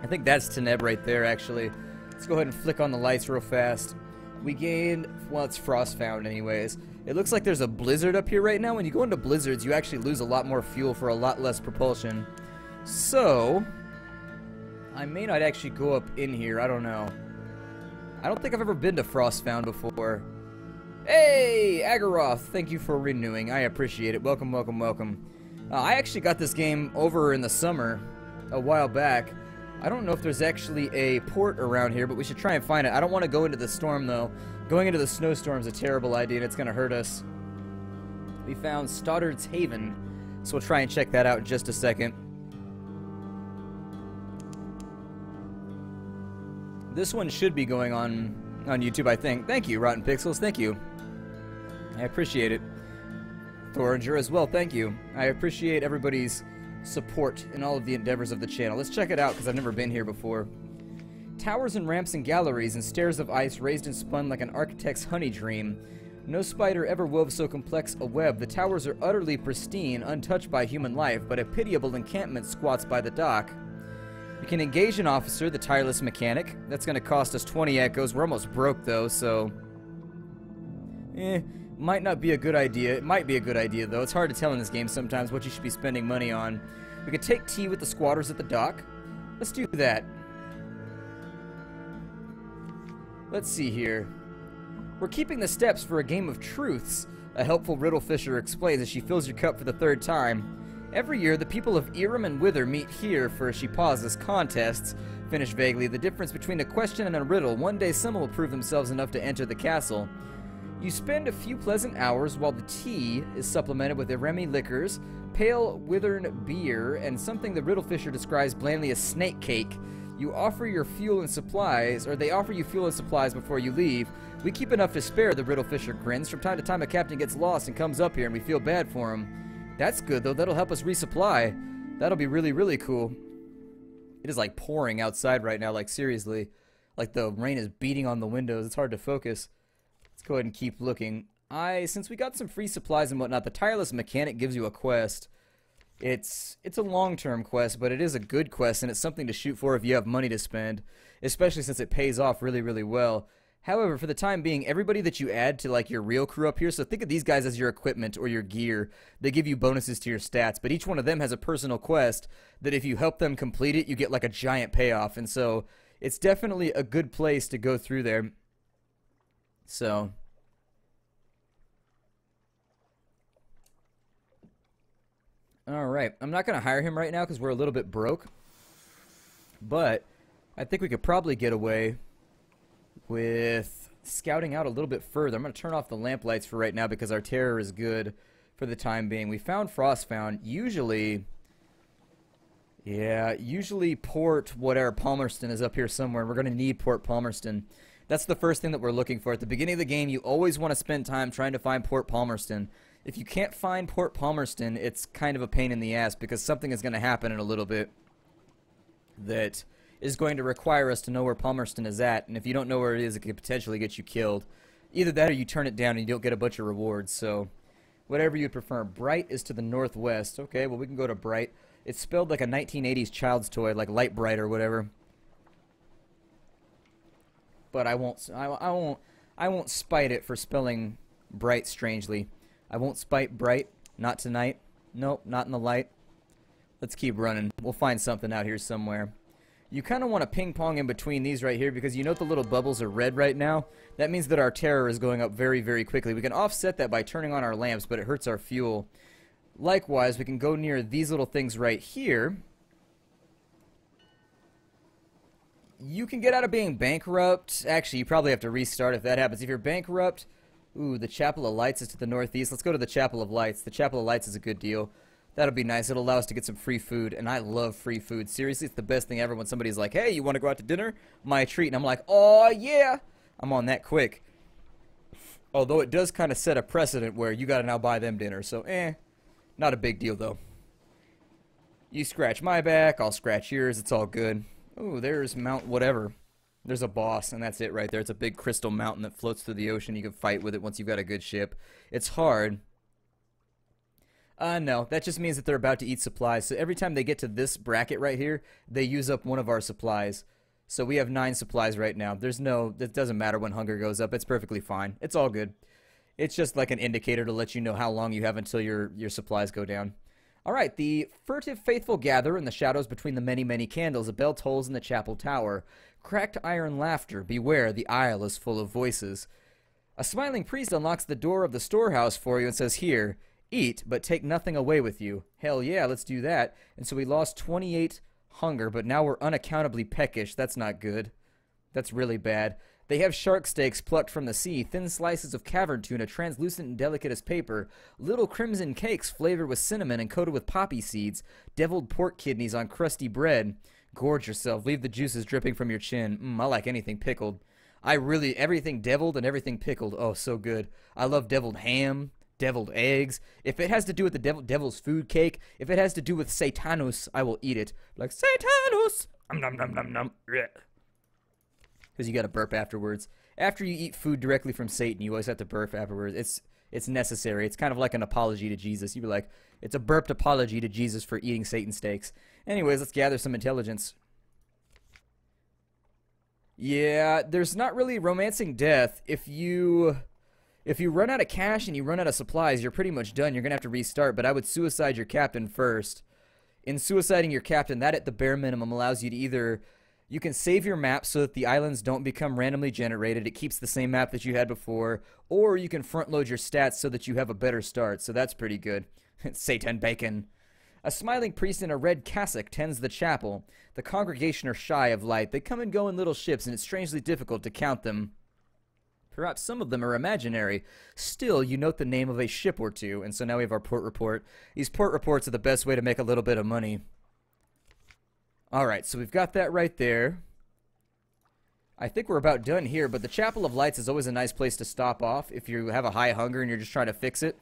I think that's Tanib right there, actually. Let's go ahead and flick on the lights real fast. We gained... Well, it's Frostbound anyways. It looks like there's a blizzard up here right now. When you go into blizzards, you actually lose a lot more fuel for a lot less propulsion. So... I may not actually go up in here. I don't know. I don't think I've ever been to Frostbound before. Hey, Agaroth, thank you for renewing. I appreciate it. Welcome, welcome, welcome. I actually got this game over in the summer, a while back. I don't know if there's actually a port around here, but we should try and find it. I don't want to go into the storm, though. Going into the snowstorm is a terrible idea, and it's going to hurt us. We found Stoddard's Haven, so we'll try and check that out in just a second. This one should be going on YouTube, I think. Thank you, Rotten Pixels. Thank you. I appreciate it. Thoringer as well, thank you. I appreciate everybody's support in all of the endeavors of the channel. Let's check it out, because I've never been here before. Towers and ramps and galleries and stairs of ice raised and spun like an architect's honey dream. No spider ever wove so complex a web. The towers are utterly pristine, untouched by human life, but a pitiable encampment squats by the dock. You can engage an officer, the tireless mechanic. That's going to cost us 20 echoes. We're almost broke, though, so... might not be a good idea. It might be a good idea, though. It's hard to tell in this game sometimes what you should be spending money on. We could take tea with the squatters at the dock. Let's do that. Let's see here. We're keeping the steps for a game of truths, a helpful riddle fisher explains as she fills your cup for the 3rd time. Every year, the people of Irem and Wither meet here for, she pauses, contests. Finish vaguely, the difference between a question and a riddle. One day, some will prove themselves enough to enter the castle. You spend a few pleasant hours while the tea is supplemented with Iremi liquors, pale withern beer, and something the riddle fisher describes blandly as snake cake. You offer your fuel and supplies, or they offer you fuel and supplies before you leave. We keep enough to spare, the riddle fisher grins. From time to time, a captain gets lost and comes up here, and we feel bad for him. That's good, though. That'll help us resupply. That'll be really, really cool. It is like pouring outside right now, like seriously. Like the rain is beating on the windows. It's hard to focus. Let's go ahead and keep looking. Since we got some free supplies and whatnot, the Tireless Mechanic gives you a quest. It's a long-term quest, but it is a good quest, and it's something to shoot for if you have money to spend, especially since it pays off really, really well. However, for the time being, everybody that you add to like your real crew up here, so think of these guys as your equipment or your gear. They give you bonuses to your stats, but each one of them has a personal quest that if you help them complete it, you get like a giant payoff, and so it's definitely a good place to go through there. So... Alright, I'm not going to hire him right now because we're a little bit broke. But I think we could probably get away with scouting out a little bit further. I'm going to turn off the lamp lights for right now because our terror is good for the time being. We found Frostfound. Usually Port whatever Palmerston is up here somewhere, and we're going to need Port Palmerston. That's the first thing that we're looking for. At the beginning of the game, you always want to spend time trying to find Port Palmerston. If you can't find Port Palmerston, it's kind of a pain in the ass because something is going to happen in a little bit that is going to require us to know where Palmerston is at, and if you don't know where it is, it could potentially get you killed. Either that or you turn it down and you don't get a bunch of rewards, so whatever you'd prefer. Bright is to the northwest. Okay, well we can go to Bright. It's spelled like a 1980s child's toy, like Light Bright or whatever. But I won't spite it for spelling Bright strangely. I won't spite Bright. Not tonight. Nope, not in the light. Let's keep running. We'll find something out here somewhere. You kind of want to ping-pong in between these right here because you know the little bubbles are red right now? That means that our terror is going up very, very quickly. We can offset that by turning on our lamps, but it hurts our fuel. Likewise, we can go near these little things right here. You can get out of being bankrupt. Actually, you probably have to restart if that happens. If you're bankrupt, ooh, the Chapel of Lights is to the northeast. Let's go to the Chapel of Lights. The Chapel of Lights is a good deal. That'll be nice. It'll allow us to get some free food, and I love free food. Seriously, it's the best thing ever when somebody's like, hey, you want to go out to dinner? My treat. And I'm like, oh, yeah. I'm on that quick. Although it does kind of set a precedent where you got to now buy them dinner. So, not a big deal, though. You scratch my back, I'll scratch yours. It's all good. Ooh, there's Mount whatever. There's a boss, and that's it right there. It's a big crystal mountain that floats through the ocean. You can fight with it once you've got a good ship. It's hard. No, that just means that they're about to eat supplies. So every time they get to this bracket right here, they use up one of our supplies. So we have 9 supplies right now. It doesn't matter when hunger goes up. It's perfectly fine. It's all good. It's just like an indicator to let you know how long you have until your supplies go down. Alright, the furtive faithful gather in the shadows between the many, many candles. A bell tolls in the chapel tower. Cracked iron laughter. Beware, the aisle is full of voices. A smiling priest unlocks the door of the storehouse for you and says, here, eat, but take nothing away with you. Hell yeah, let's do that. And so we lost 28 hunger, but now we're unaccountably peckish. That's not good. That's really bad. They have shark steaks plucked from the sea, thin slices of cavern tuna, translucent and delicate as paper, little crimson cakes flavored with cinnamon and coated with poppy seeds, deviled pork kidneys on crusty bread. Gorge yourself. Leave the juices dripping from your chin. I like anything pickled. Everything deviled and everything pickled. Oh, so good. I love deviled ham. Deviled eggs. If it has to do with the devil's food cake, if it has to do with Satanus, I will eat it. Like, Satanus! Nom nom nom nom. Because you gotta burp afterwards. After you eat food directly from Satan, you always have to burp afterwards. It's necessary. It's kind of like an apology to Jesus. You'd be like, it's a burped apology to Jesus for eating Satan steaks. Anyways, let's gather some intelligence. Yeah, there's not really romancing death. If you run out of cash and you run out of supplies, you're pretty much done. You're going to have to restart, but I would suicide your captain first. In suiciding your captain, that at the bare minimum allows you to either... You can save your map so that the islands don't become randomly generated. It keeps the same map that you had before. Or you can front load your stats so that you have a better start. So that's pretty good. Satan bacon. A smiling priest in a red cassock tends the chapel. The congregation are shy of light. They come and go in little ships, and it's strangely difficult to count them. Perhaps some of them are imaginary. Still, you note the name of a ship or two, and so now we have our port report. These port reports are the best way to make a little bit of money. Alright, so we've got that right there. I think we're about done here, but the Chapel of Lights is always a nice place to stop off if you have a high hunger and you're just trying to fix it.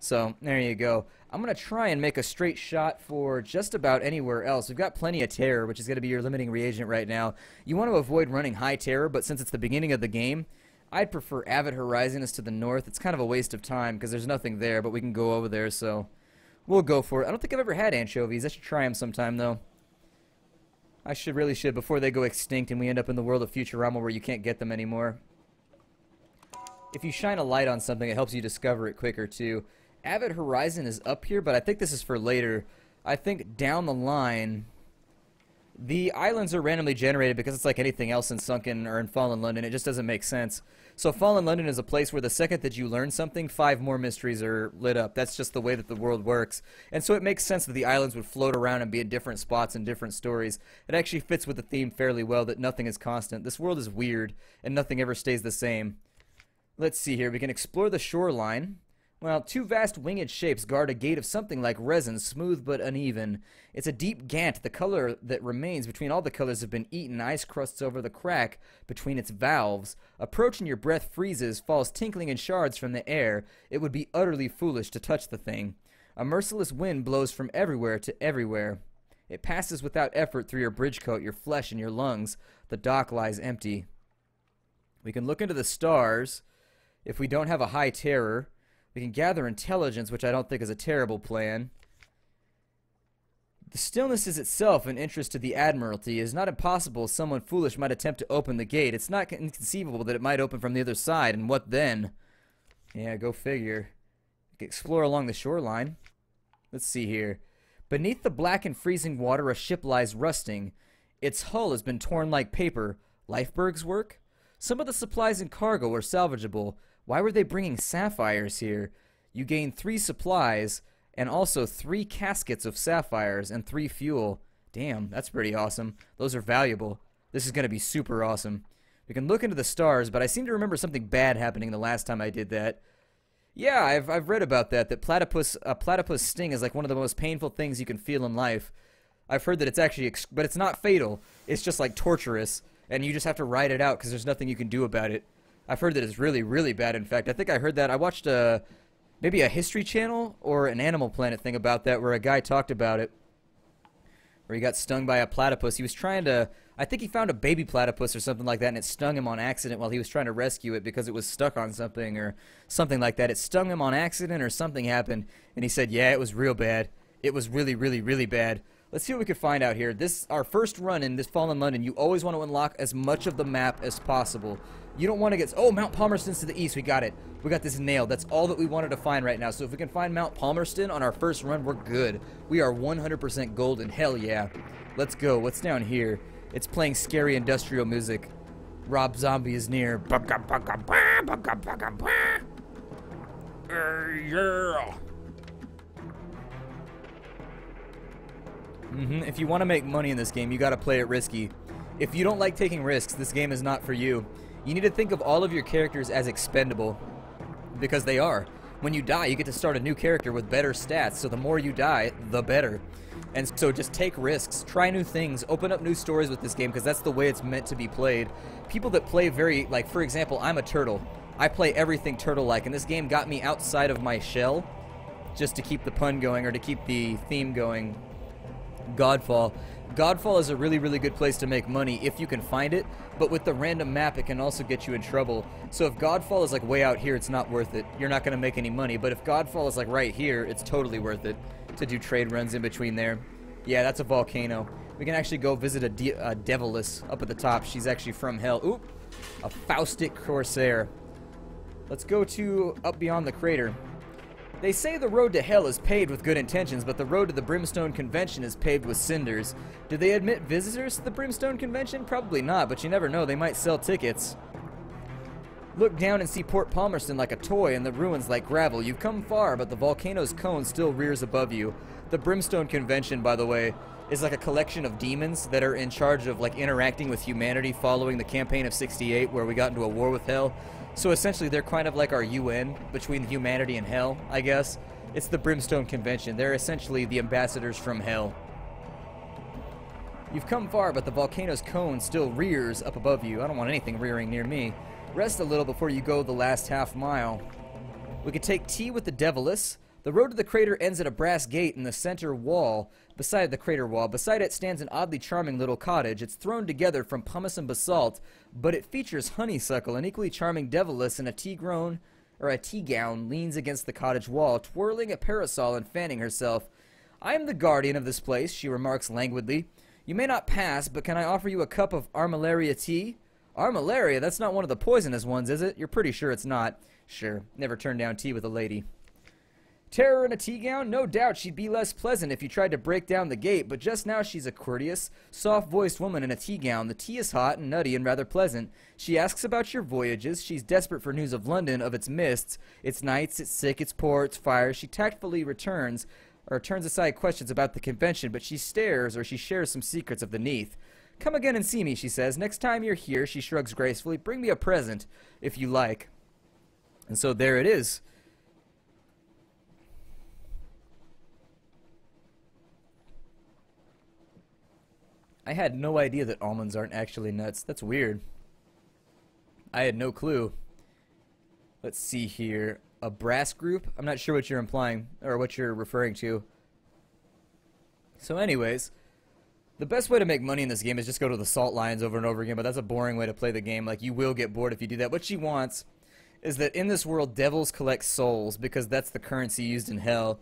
So, there you go. I'm going to try and make a straight shot for just about anywhere else. We've got plenty of terror, which is going to be your limiting reagent right now. You want to avoid running high terror, but since it's the beginning of the game, I'd prefer Avid Horizon is to the north. It's kind of a waste of time because there's nothing there, but we can go over there, so we'll go for it. I don't think I've ever had anchovies. I should try them sometime, though. I really should before they go extinct and we end up in the world of Futurama where you can't get them anymore. If you shine a light on something, it helps you discover it quicker, too. Avid Horizon is up here, but I think this is for later. I think down the line... The islands are randomly generated because it's like anything else in Sunken or in Fallen London. It just doesn't make sense. So Fallen London is a place where the second that you learn something, 5 more mysteries are lit up. That's just the way that the world works. And so it makes sense that the islands would float around and be in different spots and different stories. It actually fits with the theme fairly well that nothing is constant. This world is weird, and nothing ever stays the same. Let's see here. We can explore the shoreline. Well, 2 vast winged shapes guard a gate of something like resin, smooth but uneven. It's a deep gant. The color that remains between all the colors have been eaten. Ice crusts over the crack between its valves. Approach and your breath freezes, falls tinkling in shards from the air. It would be utterly foolish to touch the thing. A merciless wind blows from everywhere to everywhere. It passes without effort through your bridge coat, your flesh, and your lungs. The dock lies empty. We can look into the stars if we don't have a high terror. We can gather intelligence, which I don't think is a terrible plan. The stillness is itself an interest to the Admiralty. It is not impossible someone foolish might attempt to open the gate. It's not inconceivable that it might open from the other side, and what then? Yeah, go figure. We can explore along the shoreline. Let's see here. Beneath the black and freezing water, a ship lies rusting. Its hull has been torn like paper. Lifeberg's work? Some of the supplies and cargo are salvageable. Why were they bringing sapphires here? You gain 3 supplies and also 3 caskets of sapphires and 3 fuel. Damn, that's pretty awesome. Those are valuable. This is going to be super awesome. We can look into the stars, but I seem to remember something bad happening the last time I did that. Yeah, I've read about that a platypus sting is like one of the most painful things you can feel in life. I've heard that it's actually, but it's not fatal. It's just like torturous, and you just have to ride it out because there's nothing you can do about it. I've heard that it's really, really bad. In fact, I think I heard that. I watched maybe a History Channel or an Animal Planet thing about that where a guy talked about it, where he got stung by a platypus. He was trying to, I think he found a baby platypus or something like that, and it stung him on accident while he was trying to rescue it because it was stuck on something or something like that. It stung him on accident or something happened, and he said, yeah, it was real bad. It was really, really, really bad. Let's see what we can find out here. This our first run in this Fallen London. You always want to unlock as much of the map as possible. You don't want to get... Oh, Mount Palmerston's to the east. We got it. We got this nailed. That's all that we wanted to find right now. So if we can find Mount Palmerston on our first run, we're good. We are 100% golden. Hell yeah. Let's go. What's down here? It's playing scary industrial music. Rob Zombie is near. Yeah. If you want to make money in this game, you got to play it risky. If you don't like taking risks, this game is not for you. You need to think of all of your characters as expendable, because they are. When you die, you get to start a new character with better stats, so the more you die, the better. And so just take risks, try new things, open up new stories with this game, because that's the way it's meant to be played. People that play very, like, for example, I'm a turtle. I play everything turtle-like, and this game got me outside of my shell just to keep the pun going, or to keep the theme going. Godfall. Godfall is a really, really good place to make money if you can find it, but with the random map, it can also get you in trouble. So if Godfall is like way out here, it's not worth it. You're not going to make any money, but if Godfall is like right here, it's totally worth it to do trade runs in between there. Yeah, that's a volcano. We can actually go visit a Devilis up at the top. She's actually from hell. Oop! A Faustic Corsair. Let's go to up beyond the crater. They say the road to hell is paved with good intentions, but the road to the Brimstone Convention is paved with cinders. Do they admit visitors to the Brimstone Convention? Probably not, but you never know, they might sell tickets. Look down and see Port Palmerston like a toy and the ruins like gravel. You've come far, but the volcano's cone still rears above you. The Brimstone Convention, by the way, is like a collection of demons that are in charge of like interacting with humanity following the campaign of '68 where we got into a war with hell. So essentially they're kind of like our UN between humanity and hell, I guess. It's the Brimstone Convention. They're essentially the ambassadors from hell. You've come far, but the volcano's cone still rears up above you. I don't want anything rearing near me. Rest a little before you go the last half mile. We could take tea with the Devilis. The road to the crater ends at a brass gate in the center wall, beside the crater wall. Beside it stands an oddly charming little cottage. It's thrown together from pumice and basalt, but it features honeysuckle. An equally charming Devilis in a tea gown leans against the cottage wall, twirling a parasol and fanning herself. I am the guardian of this place, she remarks languidly. You may not pass, but can I offer you a cup of armillaria tea? Armillaria? That's not one of the poisonous ones, is it? You're pretty sure it's not. Sure. Never turn down tea with a lady. Terror in a tea gown? No doubt she'd be less pleasant if you tried to break down the gate, but just now she's a courteous, soft-voiced woman in a tea gown. The tea is hot and nutty and rather pleasant. She asks about your voyages. She's desperate for news of London, of its mists, its nights, its sick, its poor, its fires. She tactfully turns aside questions about the convention, but she stares or she shares some secrets of the Neath. Come again and see me, she says. Next time you're here, she shrugs gracefully. Bring me a present, if you like. And so there it is. I had no idea that almonds aren't actually nuts. That's weird. I had no clue. Let's see here. A brass group? I'm not sure what you're implying, or what you're referring to. So anyways, the best way to make money in this game is just go to the salt lines over and over again, but that's a boring way to play the game. Like, you will get bored if you do that. What she wants is that in this world, devils collect souls, because that's the currency used in hell.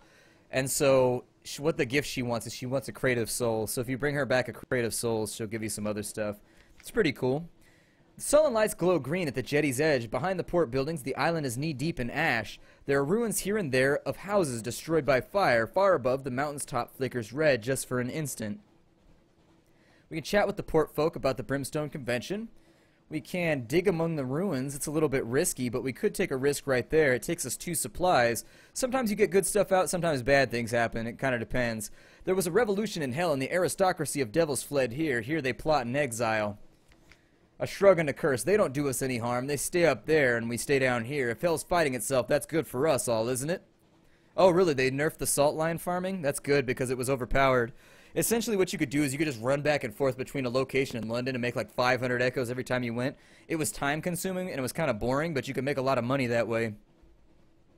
And so what the gift she wants is she wants a crate of souls. So if you bring her back a crate of souls, she'll give you some other stuff. It's pretty cool. The sullen lights glow green at the jetty's edge. Behind the port buildings, the island is knee-deep in ash. There are ruins here and there of houses destroyed by fire. Far above, the mountain's top flickers red just for an instant. We can chat with the port folk about the Brimstone Convention. We can dig among the ruins. It's a little bit risky, but we could take a risk right there. It takes us 2 supplies. Sometimes you get good stuff out, sometimes bad things happen. It kind of depends. There was a revolution in hell, and the aristocracy of devils fled here. Here they plot in exile. A shrug and a curse. They don't do us any harm. They stay up there, and we stay down here. If hell's fighting itself, that's good for us all, isn't it? Oh, really? They nerfed the salt line farming? That's good, because it was overpowered. Essentially what you could do is you could just run back and forth between a location in London and make like 500 echoes every time you went. It was time consuming and it was kind of boring, but you could make a lot of money that way.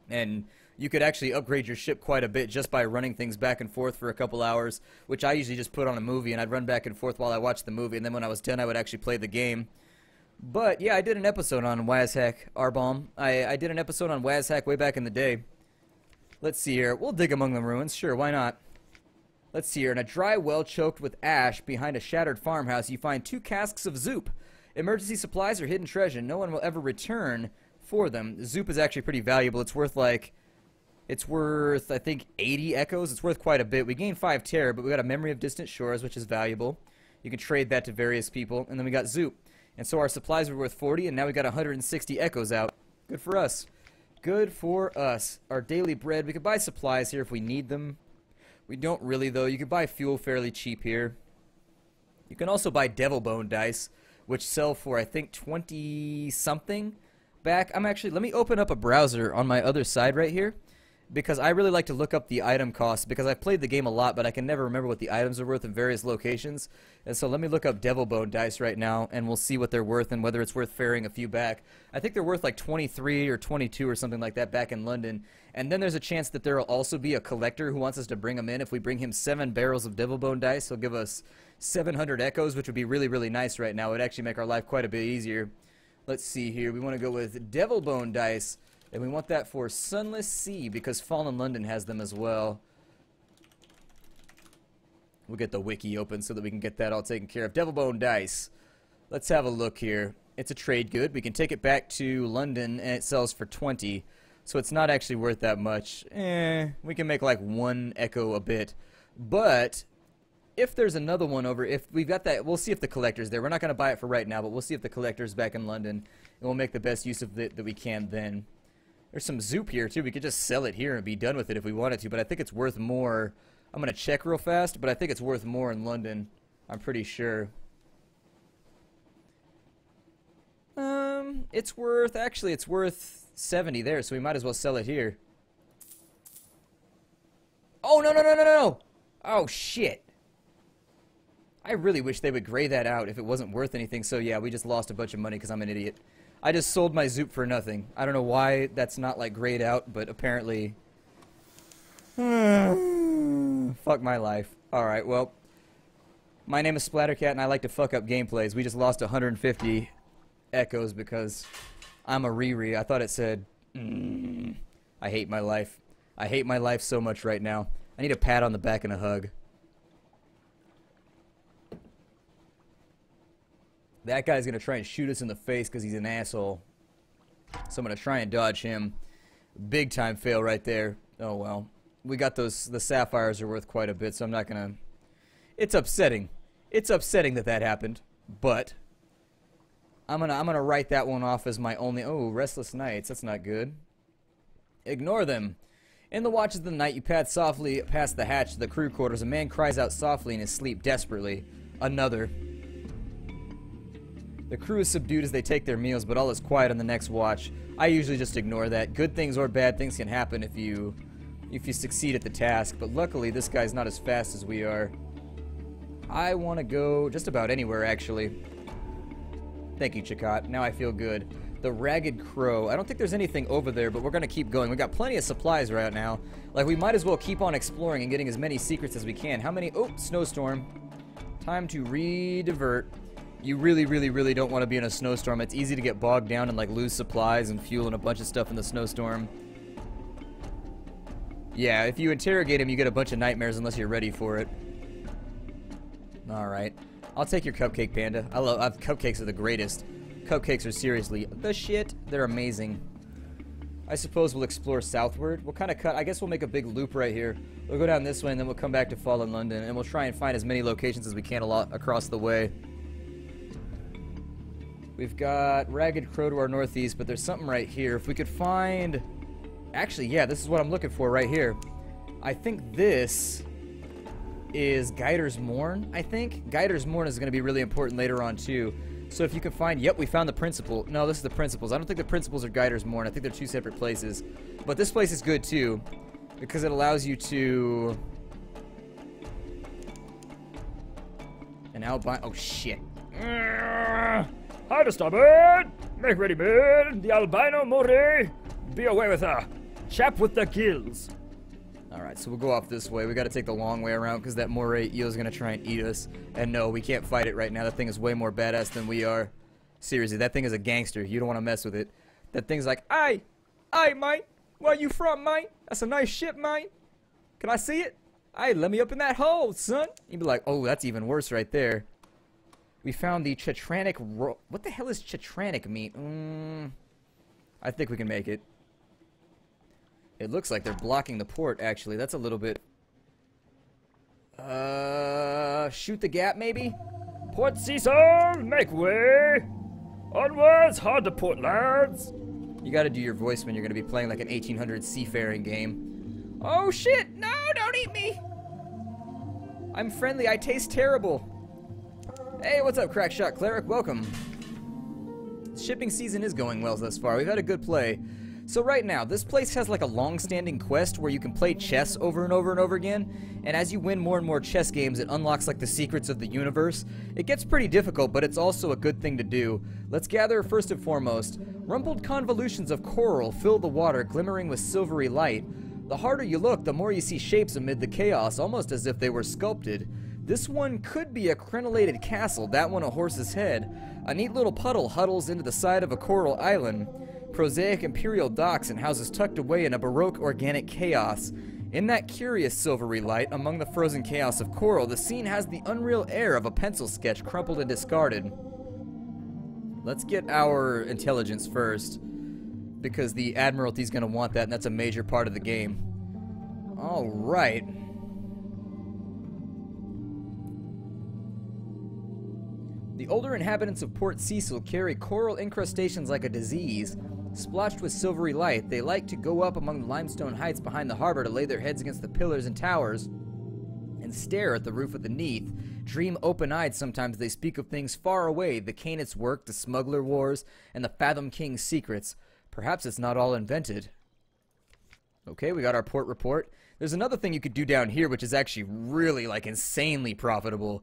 And you could actually upgrade your ship quite a bit just by running things back and forth for a couple hours, which I usually just put on a movie and I'd run back and forth while I watched the movie, and then when I was done I would actually play the game. But yeah, I did an episode on Wazhack Arbomb. I did an episode on Wazhack way back in the day. Let's see here. We'll dig among the ruins. Sure, why not? Let's see here. In a dry well choked with ash behind a shattered farmhouse, you find 2 casks of Zoop. Emergency supplies are hidden treasure. No one will ever return for them. Zoop is actually pretty valuable. It's worth I think 80 echoes. It's worth quite a bit. We gained 5 terror, but we got a memory of distant shores, which is valuable. You can trade that to various people. And then we got Zoop. And so our supplies were worth 40, and now we got 160 echoes out. Good for us. Good for us. Our daily bread. We could buy supplies here if we need them. We don't really, though. You can buy fuel fairly cheap here. You can also buy Devil Bone dice, which sell for, I think, 20-something back. Let me open up a browser on my other side right here, because I really like to look up the item costs, because I've played the game a lot, but I can never remember what the items are worth in various locations. And so let me look up Devil Bone dice right now, and we'll see what they're worth and whether it's worth ferrying a few back. I think they're worth like 23 or 22 or something like that back in London. And then there's a chance that there will also be a collector who wants us to bring them in. If we bring him 7 barrels of Devil Bone dice, he'll give us 700 echoes, which would be really, really nice right now. It would actually make our life quite a bit easier. Let's see here. We want to go with Devil Bone dice. And we want that for Sunless Sea, because Fallen London has them as well. We'll get the wiki open so that we can get that all taken care of. Devil Bone dice. Let's have a look here. It's a trade good. We can take it back to London, and it sells for 20. So it's not actually worth that much. We can make like 1 echo a bit. But if there's another one over, if we've got that, we'll see if the collector's there. We're not going to buy it for right now, but we'll see if the collector's back in London. And we'll make the best use of it that we can then. There's some Zoop here, too. We could just sell it here and be done with it if we wanted to, but I think it's worth more. I'm going to check real fast, but I think it's worth more in London. I'm pretty sure. It's worth 70 there, so we might as well sell it here. Oh, no. Oh, shit. I really wish they would gray that out if it wasn't worth anything. So, yeah, we just lost a bunch of money because I'm an idiot. I just sold my Zoop for nothing. I don't know why that's not, like, grayed out, but apparently... Fuck my life. Alright, well... My name is Splattercat, and I like to fuck up gameplays. We just lost 150 echoes because I'm a Riri. I thought it said... I hate my life. I hate my life so much right now. I need a pat on the back and a hug. That guy's going to try and shoot us in the face because he's an asshole. So I'm going to try and dodge him. Big time fail right there. Oh well. We got those, the sapphires are worth quite a bit, so I'm not gonna... It's upsetting. It's upsetting that that happened, but I'm gonna write that one off as my only... Oh, restless nights, that's not good. Ignore them. In the watches of the night, you pass softly past the hatch to the crew quarters. A man cries out softly in his sleep, desperately. Another. The crew is subdued as they take their meals, but all is quiet on the next watch. I usually just ignore that. Good things or bad things can happen if you succeed at the task, but luckily this guy's not as fast as we are. I want to go just about anywhere, actually. Thank you, Chakot. Now I feel good. The Ragged Crow. I don't think there's anything over there, but we're going to keep going. We got plenty of supplies right now. Like, we might as well keep on exploring and getting as many secrets as we can. How many? Oh, snowstorm. Time to re-divert. You really, really, really don't want to be in a snowstorm. It's easy to get bogged down and, like, lose supplies and fuel and a bunch of stuff in the snowstorm. Yeah, if you interrogate him, you get a bunch of nightmares unless you're ready for it. Alright. I'll take your cupcake, Panda. Cupcakes are the greatest. Cupcakes are seriously the shit. They're amazing. I suppose we'll explore southward. We'll kind of cut. I guess we'll make a big loop right here. We'll go down this way, and then we'll come back to Fallen London, and we'll try and find as many locations as we can across the way. We've got Ragged Crow to our northeast, but there's something right here. If we could find... Actually, yeah, this is what I'm looking for right here. I think this is Guider's Mourn, I think. Guider's Mourn is going to be really important later on, too. So if you can find... Yep, we found the Principal. No, this is the Principals. I don't think the Principals are Guider's Mourn. I think they're two separate places. But this place is good, too, because it allows you to... An albino... Oh, shit. How to stop it? Make ready, man. The albino Mori. Be away with her. Chap with the gills. Alright, so we'll go off this way. We gotta take the long way around because that moray eel is gonna try and eat us. And no, we can't fight it right now. That thing is way more badass than we are. Seriously, that thing is a gangster. You don't want to mess with it. That thing's like, aye, mate. Where you from, mate? That's a nice ship, mate. Can I see it? Aye, let me up in that hole, son. You'd be like, oh, that's even worse right there. We found the Chitranic what the hell is Chitranic meat? I think we can make it. It looks like they're blocking the port, actually. That's a little bit... shoot the gap, maybe? Port Cecil, make way. Onwards, hard to port, lads. You gotta do your voice when you're gonna be playing like an 1800s seafaring game. Oh, shit! No, don't eat me! I'm friendly. I taste terrible. Hey, what's up, Crackshot Cleric? Welcome. Shipping season is going well thus far. We've had a good play. So right now, this place has like a long-standing quest where you can play chess over and over and over again, and as you win more and more chess games, it unlocks like the secrets of the universe. It gets pretty difficult, but it's also a good thing to do. Let's gather first and foremost. Rumpled convolutions of coral fill the water, glimmering with silvery light. The harder you look, the more you see shapes amid the chaos, almost as if they were sculpted. This one could be a crenellated castle, that one a horse's head. A neat little puddle huddles into the side of a coral island. Prosaic imperial docks and houses tucked away in a baroque organic chaos. In that curious silvery light, among the frozen chaos of coral, the scene has the unreal air of a pencil sketch crumpled and discarded. Let's get our intelligence first, because the Admiralty's going to want that, and that's a major part of the game. Alright. The older inhabitants of Port Cecil carry coral incrustations like a disease. Splotched with silvery light, they like to go up among the limestone heights behind the harbor to lay their heads against the pillars and towers and stare at the roof beneath. Dream open-eyed sometimes they speak of things far away, the Canit's work, the smuggler wars, and the Fathom King's secrets. Perhaps it's not all invented. Okay, we got our port report. There's another thing you could do down here which is actually really like insanely profitable,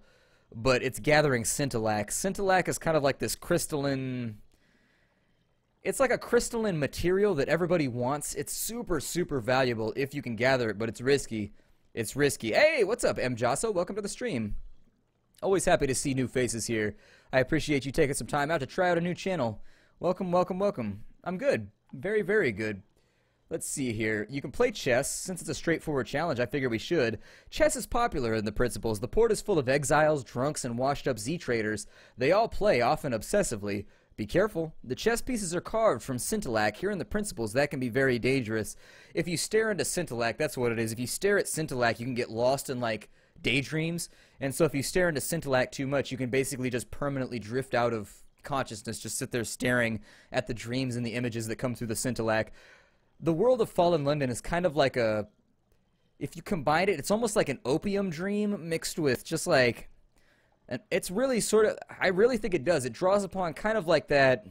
but it's gathering Scintillac. Scintillac is kind of like this crystalline... It's like a crystalline material that everybody wants. It's super, super valuable if you can gather it, but it's risky. It's risky. Hey, what's up, M. Josso? Welcome to the stream. Always happy to see new faces here. I appreciate you taking some time out to try out a new channel. Welcome, welcome, welcome. I'm good. Very, very good. Let's see here. You can play chess. Since it's a straightforward challenge, I figure we should. Chess is popular in the Principles. The port is full of exiles, drunks, and washed-up Z-traders. They all play, often obsessively. Be careful. The chess pieces are carved from scintillac. Hearing the principles, that can be very dangerous. If you stare into scintillac, that's what it is. If you stare at scintillac, you can get lost in, like, daydreams. And so if you stare into scintillac too much, you can basically just permanently drift out of consciousness, just sit there staring at the dreams and the images that come through the scintillac. The world of Fallen London is kind of like a... If you combine it, it's almost like an opium dream mixed with just like... And it's really sort of, I really think it does. It draws upon kind of like that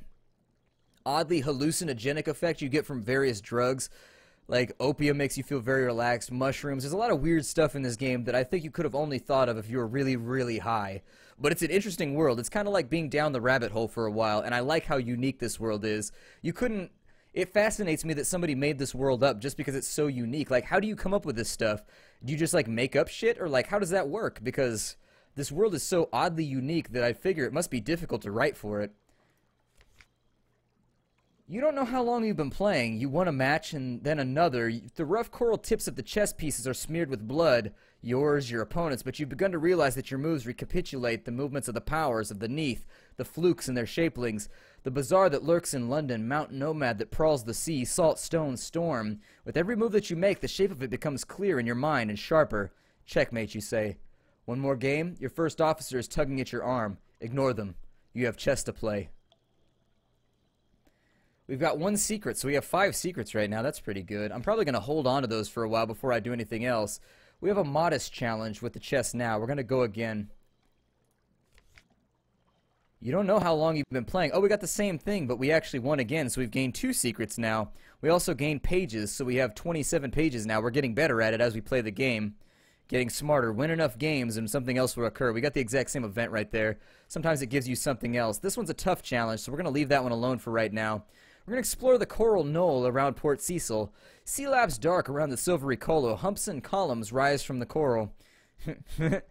oddly hallucinogenic effect you get from various drugs. Like opium makes you feel very relaxed, mushrooms. There's a lot of weird stuff in this game that I think you could have only thought of if you were really, really high. But it's an interesting world. It's kind of like being down the rabbit hole for a while, and I like how unique this world is. You couldn't, it fascinates me that somebody made this world up just because it's so unique. Like, how do you come up with this stuff? Do you just like make up shit, or like how does that work? Because this world is so oddly unique that I figure it must be difficult to write for it. You don't know how long you've been playing. You won a match and then another. The rough coral tips of the chess pieces are smeared with blood, yours, your opponent's, but you've begun to realize that your moves recapitulate the movements of the powers of the Neath, the flukes and their shapelings, the bazaar that lurks in London, mountain nomad that prowls the sea, salt, stone, storm. With every move that you make, the shape of it becomes clear in your mind and sharper. Checkmate, you say. One more game, your first officer is tugging at your arm. Ignore them. You have chess to play. We've got one secret, so we have 5 secrets right now. That's pretty good. I'm probably going to hold on to those for a while before I do anything else. We have a modest challenge with the chess now. We're going to go again. You don't know how long you've been playing. Oh, we got the same thing, but we actually won again, so we've gained 2 secrets now. We also gained pages, so we have 27 pages now. We're getting better at it as we play the game. Getting smarter. Win enough games and something else will occur. We got the exact same event right there. Sometimes it gives you something else. This one's a tough challenge, so we're going to leave that one alone for right now. We're going to explore the coral knoll around Port Cecil. Sea labs dark around the silvery colo. Humps and columns rise from the coral. The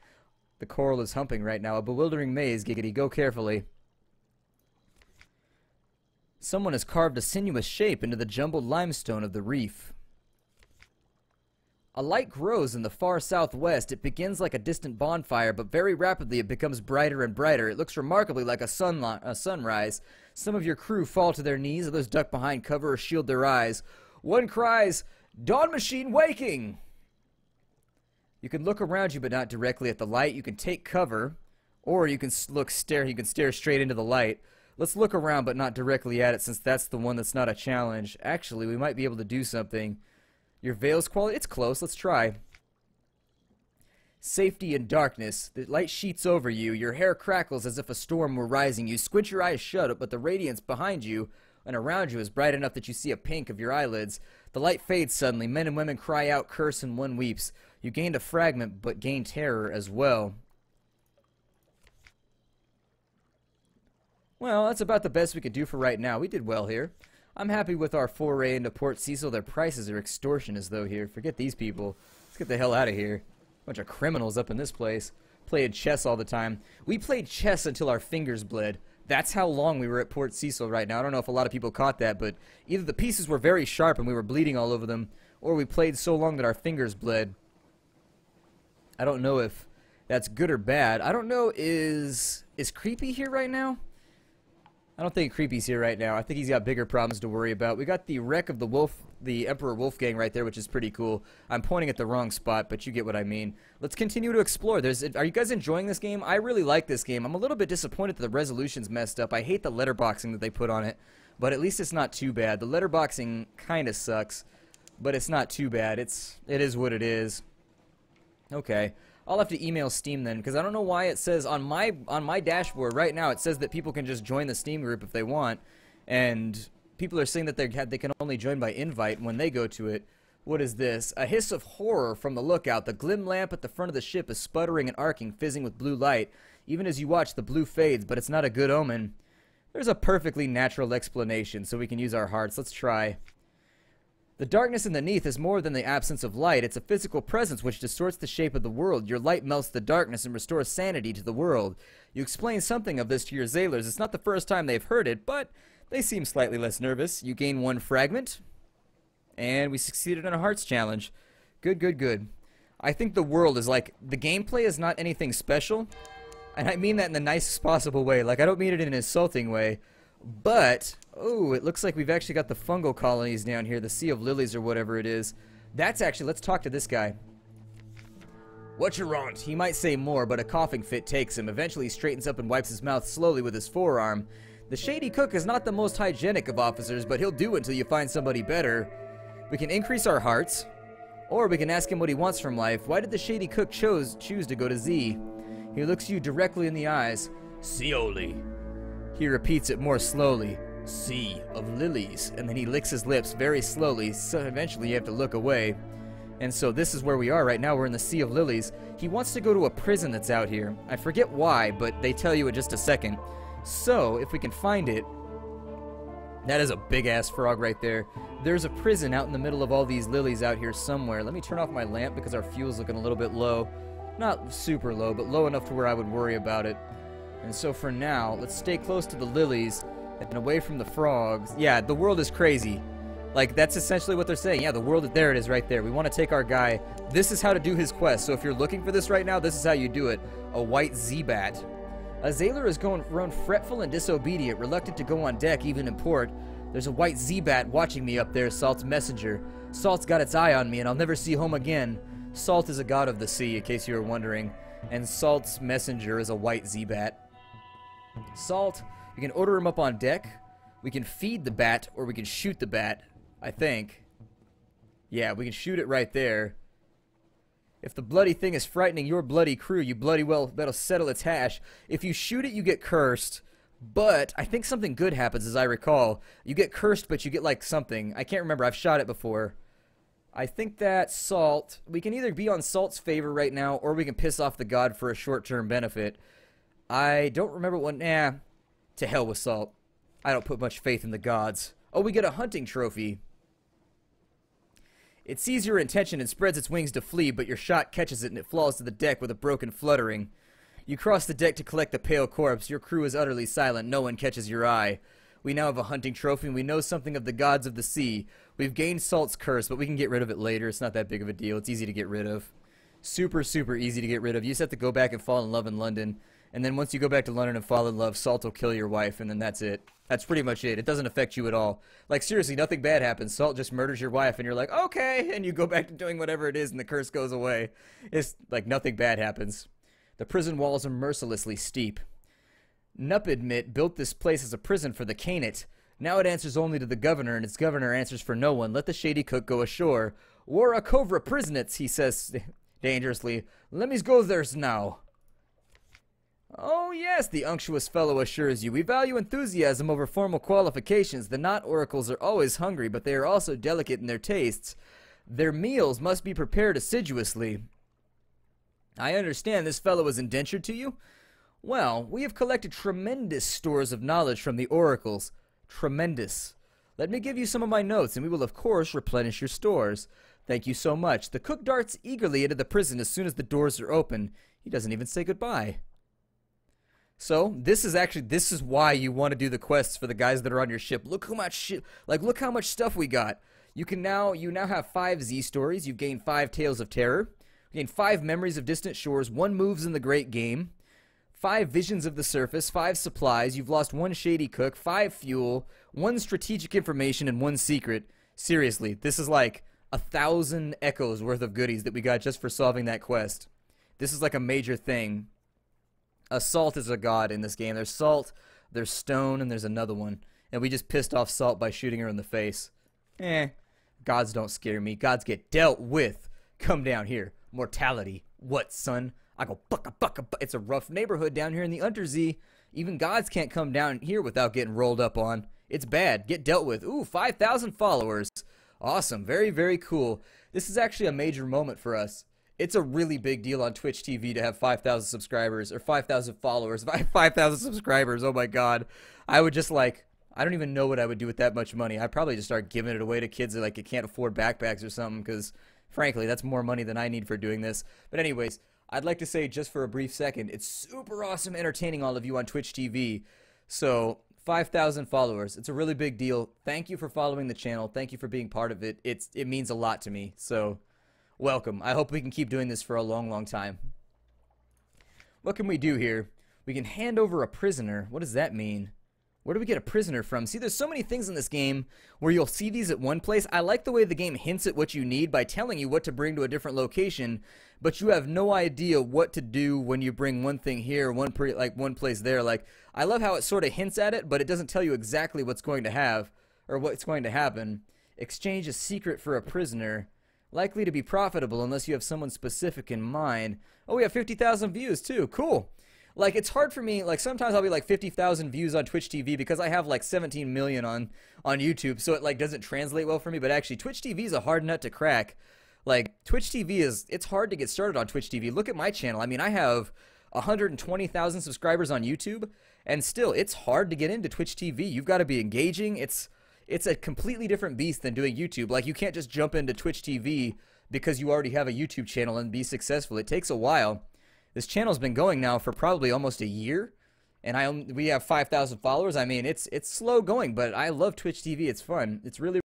coral is humping right now. A bewildering maze, Giggity. Go carefully. Someone has carved a sinuous shape into the jumbled limestone of the reef. A light grows in the far southwest. It begins like a distant bonfire, but very rapidly it becomes brighter and brighter. It looks remarkably like a sunrise. Some of your crew fall to their knees, others duck behind cover or shield their eyes. One cries, "Dawn machine waking!" You can look around you but not directly at the light. You can take cover, or you can stare straight into the light. Let's look around but not directly at it, since that's the one that's not a challenge. Actually, we might be able to do something. Your veil's quality? It's close. Let's try. Safety in darkness. The light sheets over you. Your hair crackles as if a storm were rising. You squint your eyes shut, but the radiance behind you and around you is bright enough that you see a pink of your eyelids. The light fades suddenly. Men and women cry out, curse, and one weeps. You gained a fragment, but gained terror as well. Well, that's about the best we could do for right now. We did well here. I'm happy with our foray into Port Cecil. Their prices are extortionist, though, here. Forget these people. Let's get the hell out of here. Bunch of criminals up in this place. Played chess all the time. We played chess until our fingers bled. That's how long we were at Port Cecil right now. I don't know if a lot of people caught that, but either the pieces were very sharp and we were bleeding all over them, or we played so long that our fingers bled. I don't know if that's good or bad. I don't know, is Creepy here right now? I don't think Creepy's here right now. I think he's got bigger problems to worry about. We got the wreck of the Emperor Wolfgang right there, which is pretty cool. I'm pointing at the wrong spot, but you get what I mean. Let's continue to explore. Are you guys enjoying this game? I really like this game. I'm a little bit disappointed that the resolution's messed up. I hate the letterboxing that they put on it, but at least it's not too bad. The letterboxing kind of sucks, but it's not too bad. It is what it is. Okay. I'll have to email Steam then, because I don't know why it says on my dashboard right now, it says that people can just join the Steam group if they want, and people are saying that they can only join by invite when they go to it. What is this? A hiss of horror from the lookout. The glim lamp at the front of the ship is sputtering and arcing, fizzing with blue light. Even as you watch, the blue fades, but it's not a good omen. There's a perfectly natural explanation, so we can use our hearts. Let's try. The darkness in the Neath is more than the absence of light. It's a physical presence which distorts the shape of the world. Your light melts the darkness and restores sanity to the world. You explain something of this to your sailors. It's not the first time they've heard it, but they seem slightly less nervous. You gain 1 fragment, and we succeeded in a hearts challenge. Good, good, good. I think the world is like, the gameplay is not anything special, and I mean that in the nicest possible way. Like, I don't mean it in an insulting way. But, oh, it looks like we've actually got the fungal colonies down here, the Sea of Lilies or whatever it is. That's actually, let's talk to this guy. What you want? He might say more, but a coughing fit takes him. Eventually he straightens up and wipes his mouth slowly with his forearm. The shady cook is not the most hygienic of officers, but he'll do until you find somebody better. We can increase our hearts, or we can ask him what he wants from life. Why did the shady cook choose to go to Z? He looks you directly in the eyes. Seoli. He repeats it more slowly. Sea of Lilies. And then he licks his lips very slowly, so eventually you have to look away. And so this is where we are right now. We're in the Sea of Lilies. He wants to go to a prison that's out here. I forget why, but they tell you in just a second. So, if we can find it... That is a big-ass frog right there. There's a prison out in the middle of all these lilies out here somewhere. Let me turn off my lamp because our fuel's looking a little bit low. Not super low, but low enough to where I would worry about it. And so for now, let's stay close to the lilies and away from the frogs. Yeah, the world is crazy. Like, that's essentially what they're saying. Yeah, the world, there it is right there. We want to take our guy. This is how to do his quest. So if you're looking for this right now, this is how you do it. A white Z-Bat. A Zailor is grown fretful and disobedient, reluctant to go on deck, even in port. There's a white Z-Bat watching me up there, Salt's messenger. Salt's got its eye on me, and I'll never see home again. Salt is a god of the sea, in case you were wondering. And Salt's messenger is a white Z-Bat. Salt, we can order him up on deck. We can feed the bat, or we can shoot the bat, I think. Yeah, we can shoot it right there. If the bloody thing is frightening your bloody crew, you bloody well better settle its hash. If you shoot it, you get cursed. But I think something good happens, as I recall. You get cursed, but you get, like, something. I can't remember. I've shot it before. I think that Salt... We can either be on Salt's favor right now, or we can piss off the god for a short-term benefit. I don't remember what... Nah. To hell with Salt. I don't put much faith in the gods. Oh, we get a hunting trophy. It sees your intention and spreads its wings to flee, but your shot catches it and it falls to the deck with a broken fluttering. You cross the deck to collect the pale corpse. Your crew is utterly silent. No one catches your eye. We now have a hunting trophy, and we know something of the gods of the sea. We've gained Salt's curse, but we can get rid of it later. It's not that big of a deal. It's easy to get rid of. Super, super easy to get rid of. You just have to go back and fall in love in London. And then once you go back to London and fall in love, Salt will kill your wife, and then that's it. That's pretty much it. It doesn't affect you at all. Like, seriously, nothing bad happens. Salt just murders your wife, and you're like, okay, and you go back to doing whatever it is, and the curse goes away. It's like nothing bad happens. The prison walls are mercilessly steep. Nupidmit built this place as a prison for the Canate. Now it answers only to the governor, and its governor answers for no one. Let the shady cook go ashore. War a covra prisonets, he says dangerously. Let me go there's now. Oh yes, the unctuous fellow assures you. We value enthusiasm over formal qualifications. The knot oracles are always hungry, but they are also delicate in their tastes. Their meals must be prepared assiduously. I understand this fellow is indentured to you? Well, we have collected tremendous stores of knowledge from the oracles. Tremendous. Let me give you some of my notes, and we will of course replenish your stores. Thank you so much. The cook darts eagerly into the prison as soon as the doors are open. He doesn't even say goodbye. So, this is why you want to do the quests for the guys that are on your ship. Look how much shit, look how much stuff we got. You now have 5 Z stories. You've gained 5 tales of terror. You gained 5 memories of distant shores, 1 moves in the great game, 5 visions of the surface, 5 supplies. You've lost 1 shady cook, 5 fuel, 1 strategic information, and 1 secret. Seriously, this is like 1,000 echoes worth of goodies that we got just for solving that quest. This is like a major thing. Salt is a god in this game. There's Salt, there's Stone, and there's another one. And we just pissed off Salt by shooting her in the face. Gods don't scare me. Gods get dealt with. Come down here. Mortality. What, son? I go bucka bucka. It's a rough neighborhood down here in the Untersee. Even gods can't come down here without getting rolled up on. It's bad. Get dealt with. Ooh, 5,000 followers. Awesome. Very, very cool. This is actually a major moment for us. It's a really big deal on Twitch TV to have 5,000 subscribers, or 5,000 followers. If I have 5,000 subscribers, oh my god. I would just I don't even know what I would do with that much money. I'd probably just start giving it away to kids that can't afford backpacks or something, because frankly, that's more money than I need for doing this. But anyways, I'd like to say just for a brief second, it's super awesome entertaining all of you on Twitch TV. So, 5,000 followers. It's a really big deal. Thank you for following the channel. Thank you for being part of it. It means a lot to me. So, welcome. I hope we can keep doing this for a long, long time. What can we do here? We can hand over a prisoner. What does that mean? Where do we get a prisoner from? See, there's so many things in this game where you'll see these at one place. I like the way the game hints at what you need by telling you what to bring to a different location, but you have no idea what to do when you bring one thing here, one place there. Like, I love how it sort of hints at it, but it doesn't tell you exactly what's going to have or what's going to happen. Exchange a secret for a prisoner. Likely to be profitable unless you have someone specific in mind. Oh, we have 50,000 views too. Cool. Like, it's hard for me, like, sometimes I'll be like 50,000 views on Twitch TV because I have like 17 million on YouTube, so it like doesn't translate well for me. But actually, Twitch TV is a hard nut to crack. Like, Twitch TV it's hard to get started on Twitch TV. Look at my channel. I mean, I have 120,000 subscribers on YouTube, and still, it's hard to get into Twitch TV. You've got to be engaging. It's a completely different beast than doing YouTube. Like, you can't just jump into Twitch TV because you already have a YouTube channel and be successful. It takes a while. This channel's been going now for probably almost a year, and we have 5,000 followers. I mean, it's slow going, but I love Twitch TV. It's fun. It's really